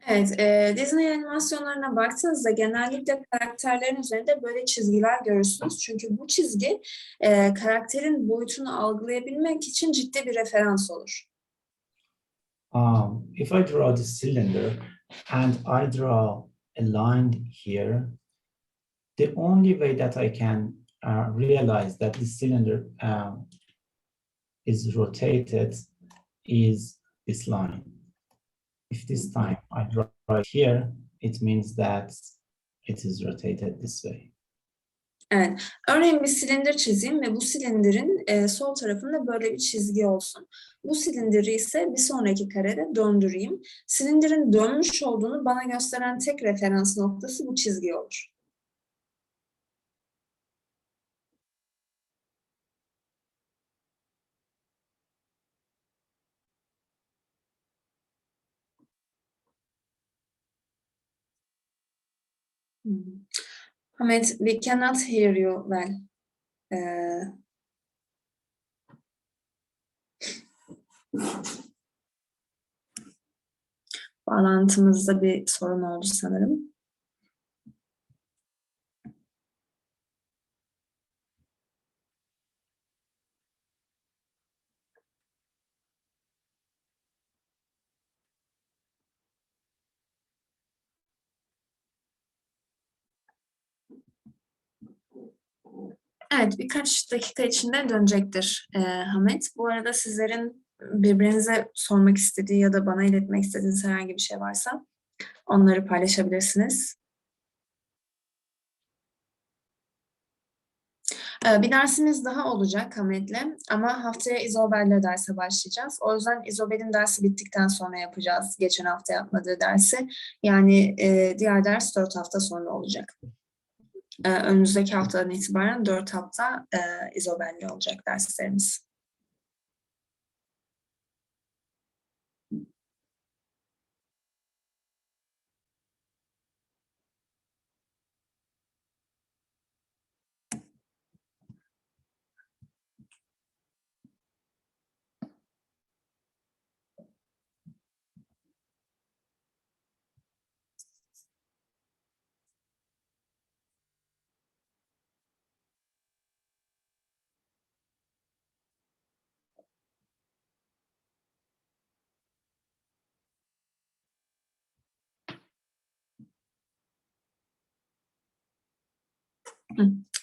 Evet, Disney animasyonlarına baktığınızda genellikle karakterlerin üzerinde böyle çizgiler görürsünüz. Çünkü bu çizgi karakterin boyutunu algılayabilmek için ciddi bir referans olur. If I draw the cylinder and I draw a line here, the only way that I can realize that the cylinder is rotated is this line. If this time I draw right here, it means that it is rotated this way. Evet, örneğin bir silindir çizeyim ve bu silindirin sol tarafında böyle bir çizgi olsun. Bu silindiri ise bir sonraki karede döndüreyim. Silindirin dönmüş olduğunu bana gösteren tek referans noktası bu çizgi olur. Ahmet, we cannot hear you well. Bağlantımızda bir sorun oldu sanırım. Evet, birkaç dakika içinde dönecektir Hamet. Bu arada sizlerin birbirinize sormak istediği ya da bana iletmek istediğiniz herhangi bir şey varsa onları paylaşabilirsiniz. Bir dersimiz daha olacak Hamet'le ama haftaya İzobel'le derse başlayacağız. O yüzden İzobel'in dersi bittikten sonra yapacağız geçen hafta yapmadığı dersi. Yani diğer ders 4 hafta sonra olacak. Önümüzdeki haftadan itibaren 4 hafta İzobel'le olacak derslerimiz.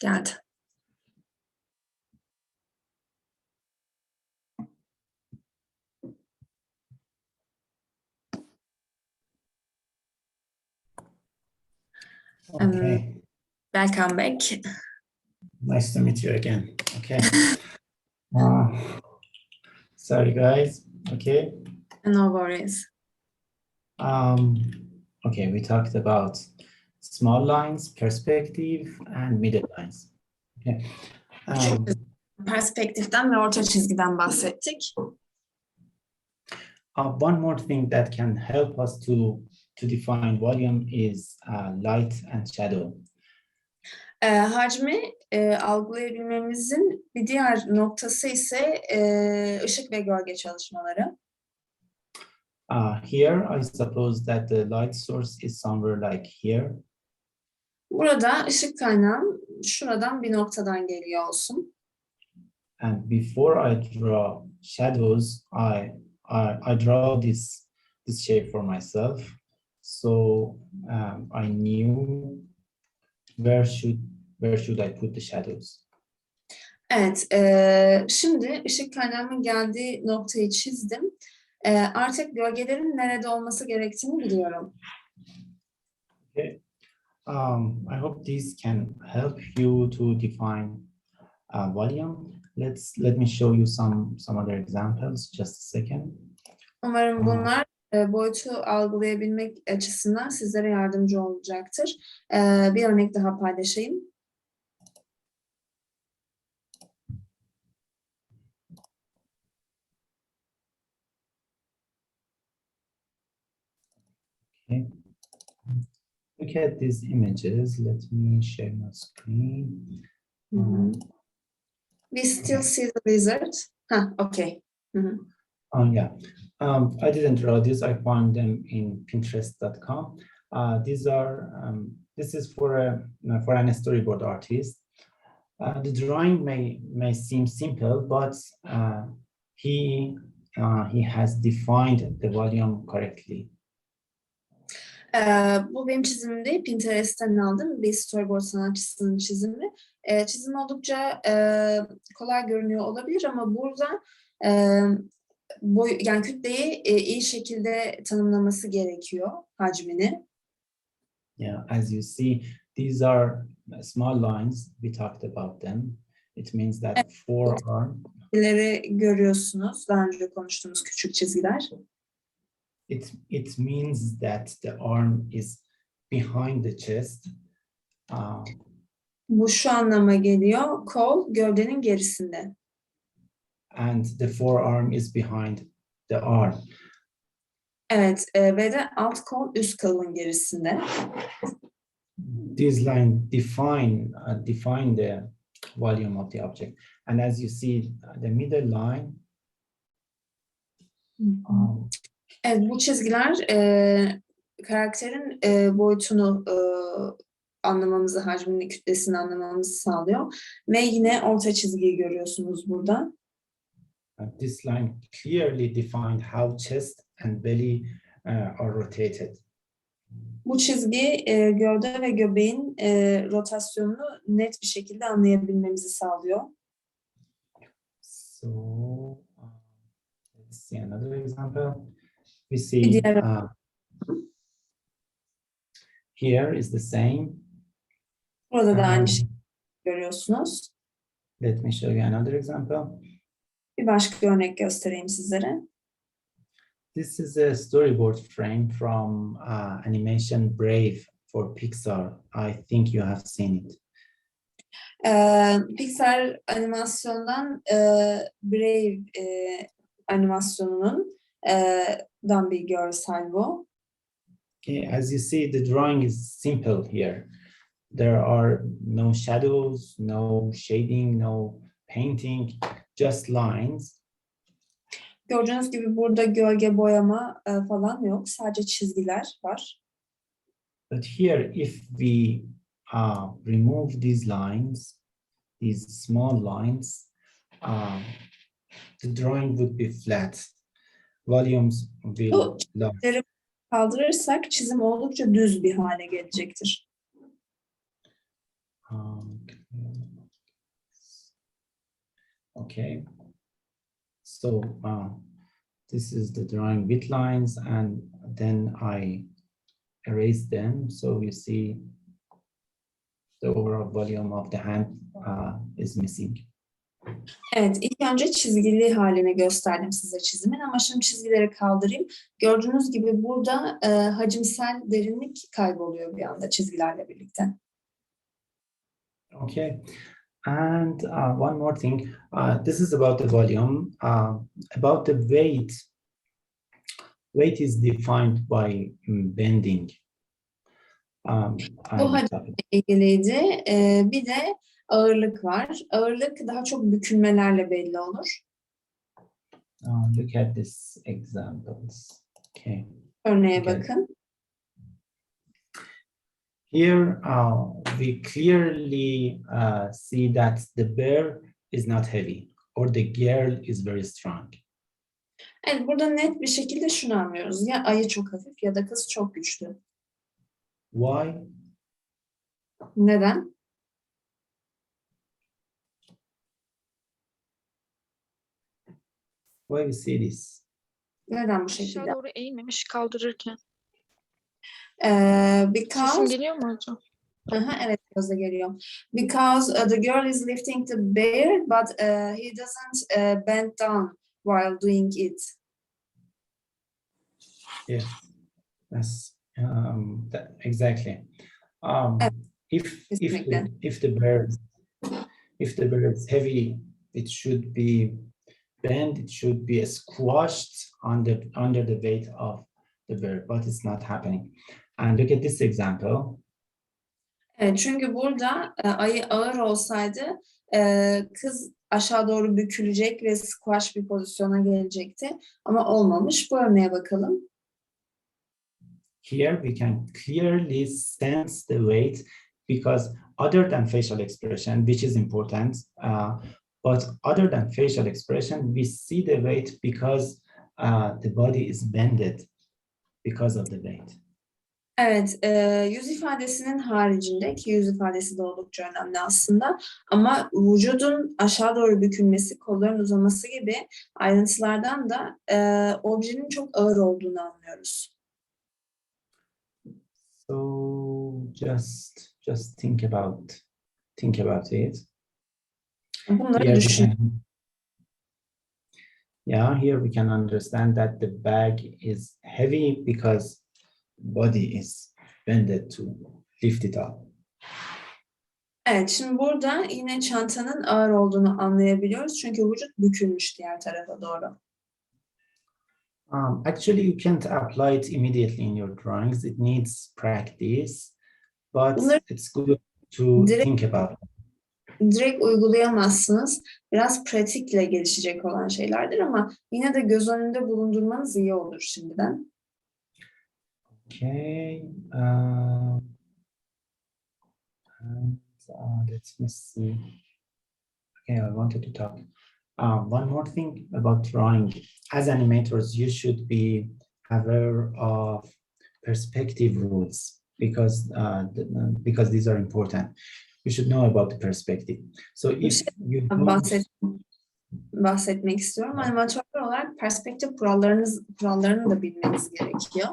Geldi. Okay. Welcome back. Nice to meet you again. Okay. Sorry, guys. Okay. No worries. Okay, we talked about small lines, perspective, and middle lines. Okay. Perspektiften ve orta çizgiden bahsettik. One more thing that can help us to define volume is light and shadow. Hacmi algılayabilmemizin bir diğer noktası ise ışık ve gölge çalışmaları. Here, I suppose that the light source is somewhere like here. Burada ışık kaynağım şuradan bir noktadan geliyor olsun. And before I draw shadows, I draw this shape for myself. So I knew where should I put the shadows. Evet, şimdi ışık kaynağımın geldiği noktayı çizdim. Artık gölgelerin nerede olması gerektiğini biliyorum. Okay. I hope this can help you to define volume. Let me show you some other examples. Just a second. Umarım bunlar boyutu algılayabilmek açısından sizlere yardımcı olacaktır. Bir örnek daha paylaşayım. Okay. Look at these images. Let me share my screen. Hı hı. We still see the lizard. Okay. Hı hı. Yeah. I didn't draw this. I found them in Pinterest.com. This is for an storyboard artist. The drawing may seem simple, but he has defined the volume correctly. Bu benim çizimim değil, Pinterest'ten aldım. Bir storyboard sanatçısının çizimi. Çizim oldukça kolay görünüyor olabilir ama burada yani kütleyi iyi şekilde tanımlaması gerekiyor, hacmini. Yeah, as you see, these are small lines. We talked about them. It means that forearm. Çizgileri görüyorsunuz, daha önce konuştuğumuz küçük çizgiler. It means that the arm is behind the chest. Bu şu anlama geliyor, kol gövdenin gerisinde. And the forearm is behind the arm. Evet, ve de alt kol üst kolun gerisinde. These lines define the volume of the object. And as you see, the middle line. Evet, bu çizgiler karakterin boyutunu anlamamızı, hacmini, kütlesini anlamamızı sağlıyor. Ve yine orta çizgiyi görüyorsunuz burada. This line clearly defined how chest and belly are rotated. Bu çizgi gövde ve göbeğin rotasyonunu net bir şekilde anlayabilmemizi sağlıyor. So let's see another example. We see here is the same. Burada da aynı şeyi görüyorsunuz. Let me show you another example. Bir başka örnek göstereyim sizlere. This is a storyboard frame from animation Brave for Pixar. I think you have seen it. Pixar animasyondan Brave animasyonunun dan bir görsel bu. Okay, as you see, the drawing is simple here. There are no shadows, no shading, no painting, just lines. Gördüğünüz gibi burada gölge boyama falan yok. Sadece çizgiler var. But here, if we remove these lines, these small lines, the drawing would be flat. Volumes will Bu low. çizgileri kaldırırsak çizim oldukça düz bir hale gelecektir. Okay. So this is the drawing with lines, and then I erase them. So you see the overall volume of the hand is missing. Evet, ilk önce çizgili halini gösterdim size çizimin ama şimdi çizgileri kaldırayım. Gördüğünüz gibi burada hacimsel derinlik kayboluyor bir anda çizgilerle birlikte. Okay. And one more thing, this is about the volume. About the weight, weight is defined by bending. Bu hacimle ilgiliydi. Bir de ağırlık var. Ağırlık daha çok bükülmelerle belli olur. Look at these examples. Okay. Örneğe Okay. bakın. Here, we clearly see that the bear is not heavy or the girl is very strong. Evet, burada net bir şekilde şunu anlıyoruz. Ya ayı çok hafif ya da kız çok güçlü. Why? Neden? Why we see this? Neden bu Aşağı şekilde? doğru eğmemiş kaldırırken. Sesim Because geliyor mu hocam? Aha, evet, biraz da geliyor. Because the girl is lifting the bear, but he doesn't bend down while doing it. Yes, yes, exactly. Evet, If kesinlikle. if the bird is heavy, it should be bent. It should be squashed under the weight of the bird, but it's not happening. And look at this example. Evet, çünkü burada ayı ağır olsaydı kız aşağı doğru bükülecek ve squash bir pozisyona gelecekti. Ama olmamış. Bu örneğe bakalım. Here we can clearly sense the weight because other than facial expression, which is important, but other than facial expression, we see the weight because the body is bended because of the weight. Evet, yüz ifadesinin haricinde ki yüz ifadesi de oldukça önemli aslında ama vücudun aşağı doğru bükülmesi, kolların uzaması gibi ayrıntılardan da objenin çok ağır olduğunu anlıyoruz. So just think about it. Bunları Here we düşün. can, yeah, here we can understand that the bag is heavy because body is bended to lift it up. Evet, şimdi burada yine çantanın ağır olduğunu anlayabiliyoruz çünkü vücut bükülmüş diğer tarafa doğru. Actually, you can't apply it immediately in your drawings. It needs practice, but Bunları it's good to direkt think about it. direkt uygulayamazsınız. Biraz pratikle gelişecek olan şeylerdir ama yine de göz önünde bulundurmanız iyi olur şimdiden. Okay. Let me see. Okay, I wanted to talk. One more thing about drawing. As animators, you should be aware of perspective rules because these are important. You should know about the perspective. So Bir if şey you don't, bahsetmek istiyorum. Animatörler olarak perspektif kurallarını da bilmeniz gerekiyor.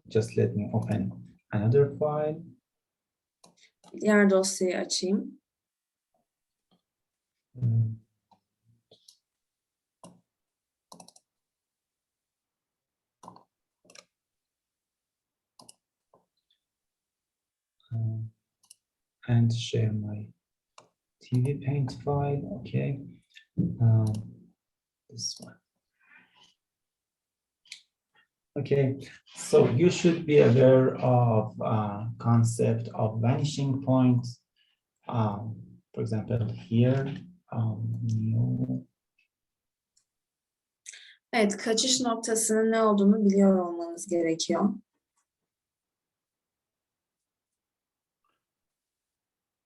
just let me open another file. Diğer dosyayı açayım. And share my TV Paint file. Okay, this one. Okay, so you should be aware of concept of vanishing point. For example, here. Evet, kaçış noktasının ne olduğunu biliyor olmanız gerekiyor.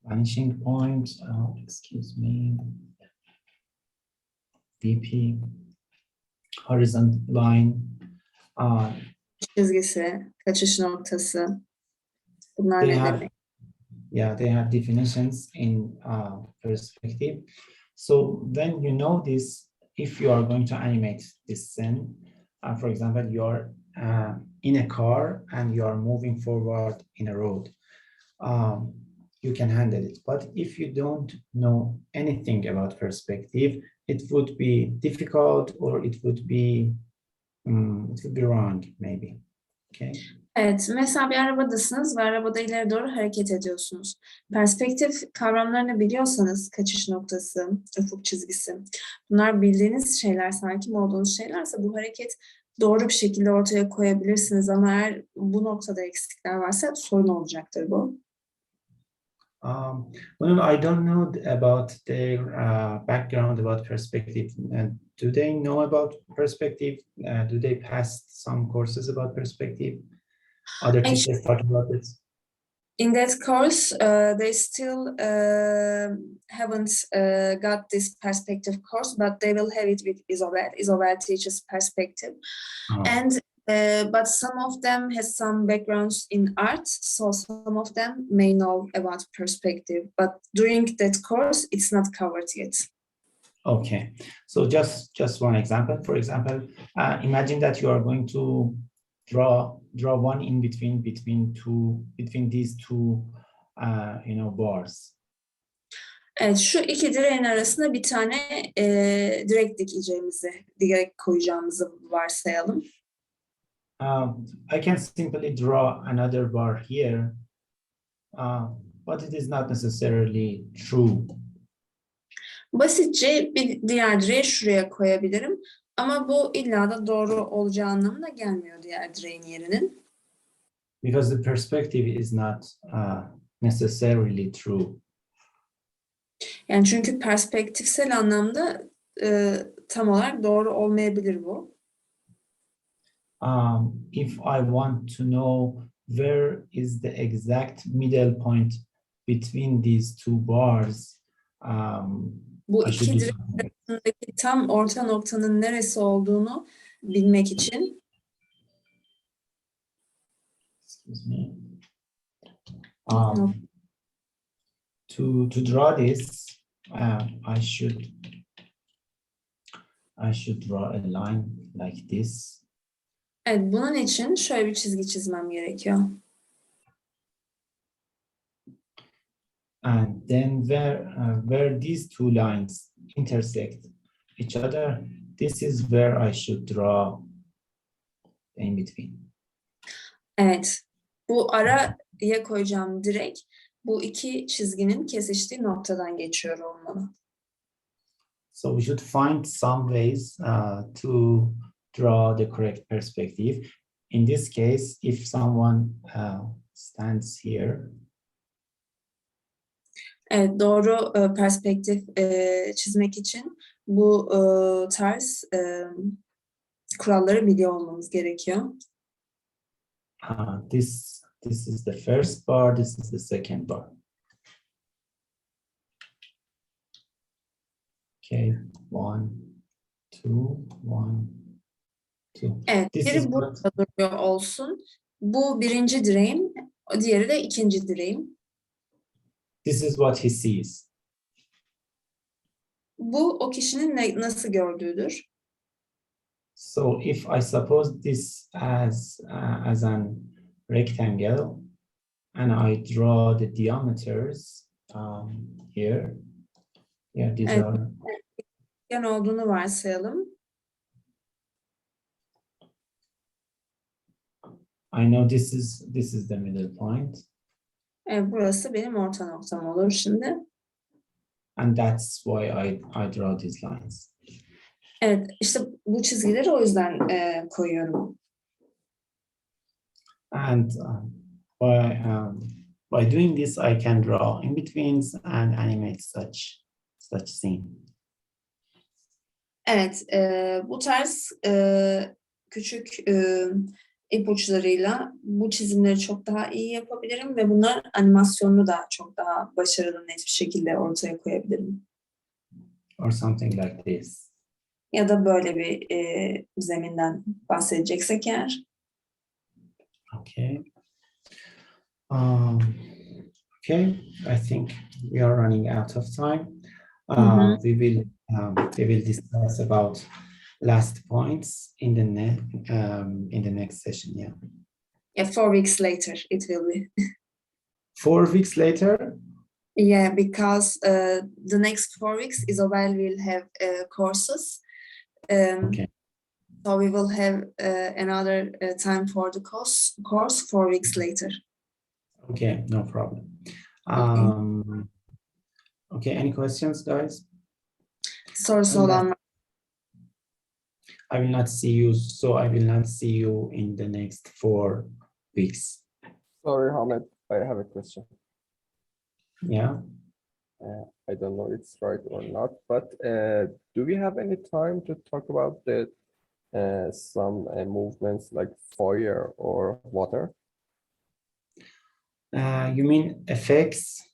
Vanishing point, excuse me, VP, horizontal line. Çizgisi, kaçış noktası. Bunlar ne demek? Yeah, they have definitions in perspective. So when you know this, if you are going to animate this scene, for example, you're in a car and you are moving forward in a road, you can handle it. But if you don't know anything about perspective, it would be difficult or it would be wrong maybe. Okay. Evet, mesela bir arabadasınız ve arabada ileri doğru hareket ediyorsunuz. Perspektif kavramlarını biliyorsanız, kaçış noktası, ufuk çizgisi, bunlar bildiğiniz şeyler, hakim olduğunuz şeylerse bu hareket doğru bir şekilde ortaya koyabilirsiniz ama eğer bu noktada eksikler varsa sorun olacaktır bu. Well, I don't know about their background about perspective. Do they know about perspective? Do they pass some courses about perspective? Other Actually, teachers talk about it. in that course, they still haven't got this perspective course, but they will have it with Isobel. Isobel teaches perspective. Oh, And but some of them has some backgrounds in art, so some of them may know about perspective. But during that course, it's not covered yet. okay. So just one example. For example, imagine that you are going to draw one in between these two bars. Evet, şu iki direğin arasında bir tane direk dikeceğimizi, direk koyacağımızı varsayalım. I can simply draw another bar here, but it is not necessarily true. Basitçe bir diğer direği şuraya koyabilirim. Ama bu illa da doğru olacağı anlamına gelmiyor diğer direğin yerinin. Because the perspective is not necessarily true. Yani çünkü perspektifsel anlamda tam olarak doğru olmayabilir bu. If I want to know where is the exact middle point between these two bars, Bu I should iki do direk something. arasındaki tam orta noktanın neresi olduğunu bilmek için Excuse me. To draw this, I should draw a line like this. evet, bunun için şöyle bir çizgi çizmem gerekiyor. And then where these two lines intersect each other, this is where I should draw in between. Evet, bu araya koyacağım direk bu iki çizginin kesiştiği noktadan geçiyor olmalı. So we should find some ways to draw the correct perspective. In this case, if someone stands here, Evet, doğru perspektif çizmek için bu tarz kuralları biliyor olmamız gerekiyor. this is the first bar, this is the second bar. Okay, 1, 2, 1, 2. Evet, This is biri what, burada duruyor olsun. Bu birinci direğim, diğeri de ikinci direğim. this is what he sees. Bu o kişinin nasıl gördüğüdür. So if I suppose this as an rectangle and I draw the diameters here, yeah, these Evet. are, Yan olduğunu varsayalım. I know this is the middle point, Evet, burası benim orta noktam olur şimdi. and that's why I draw these lines. Evet, işte bu çizgileri o yüzden koyuyorum. And by doing this, I can draw in betweens and animate such scene. Evet, bu tarz küçük ipuçlarıyla bu çizimleri çok daha iyi yapabilirim ve bunlar animasyonunu da çok daha başarılı, net bir şekilde ortaya koyabilirim. Or something like this. Ya da böyle bir zeminden bahsedeceksek eğer. Okay. Okay, I think we are running out of time. We will discuss about last points in the next session. Yeah. Yeah, 4 weeks later it will be. 4 weeks later. Yeah, because the next 4 weeks Isobel will have courses. Okay. So we will have another time for the course 4 weeks later. Okay, no problem. Okay, any questions, guys? Sorusu olan var. I will not see you, so I will not see you in the next 4 weeks. Sorry, Ahmed, I have a question. Yeah. I don't know if it's right or not, but do we have any time to talk about the some movements like fire or water? You mean effects?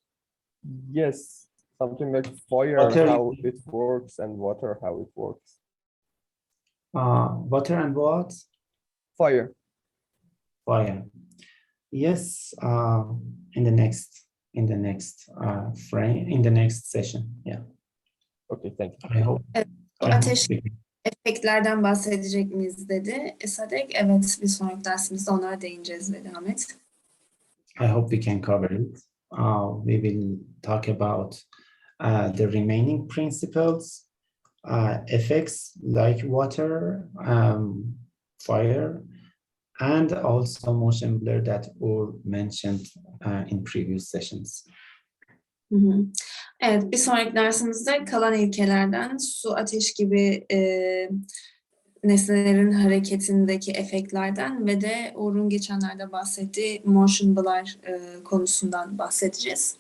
Yes, something like fire, Water. how it works, and water, how it works. Water and what? Fire. Fire. Yes, in the next frame, in the next session. Yeah. Okay, thank you. I hope. Bu I hope ateş we- efektlerden bahsedecek miyiz dedi Sadek. Evet, bir sonraki dersimizde onlara değineceğiz dedi Ahmet. I hope we can cover it. We will talk about the remaining principles, effects like water, fire, and also motion blur that were mentioned in previous sessions. Hı hı. Evet, bir sonraki dersimizde kalan ilkelerden su, ateş gibi nesnelerin hareketindeki efektlerden ve de Uğur'un geçenlerde bahsettiği motion blur konusundan bahsedeceğiz.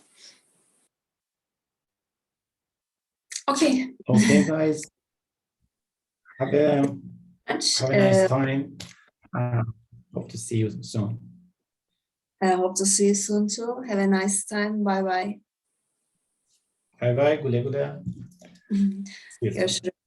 Okay. Okay, guys. Have a nice time. Hope to see you soon. I hope to see you soon too. Have a nice time. Bye bye. Bye bye. Güle güle. See you soon. Görüşürüz.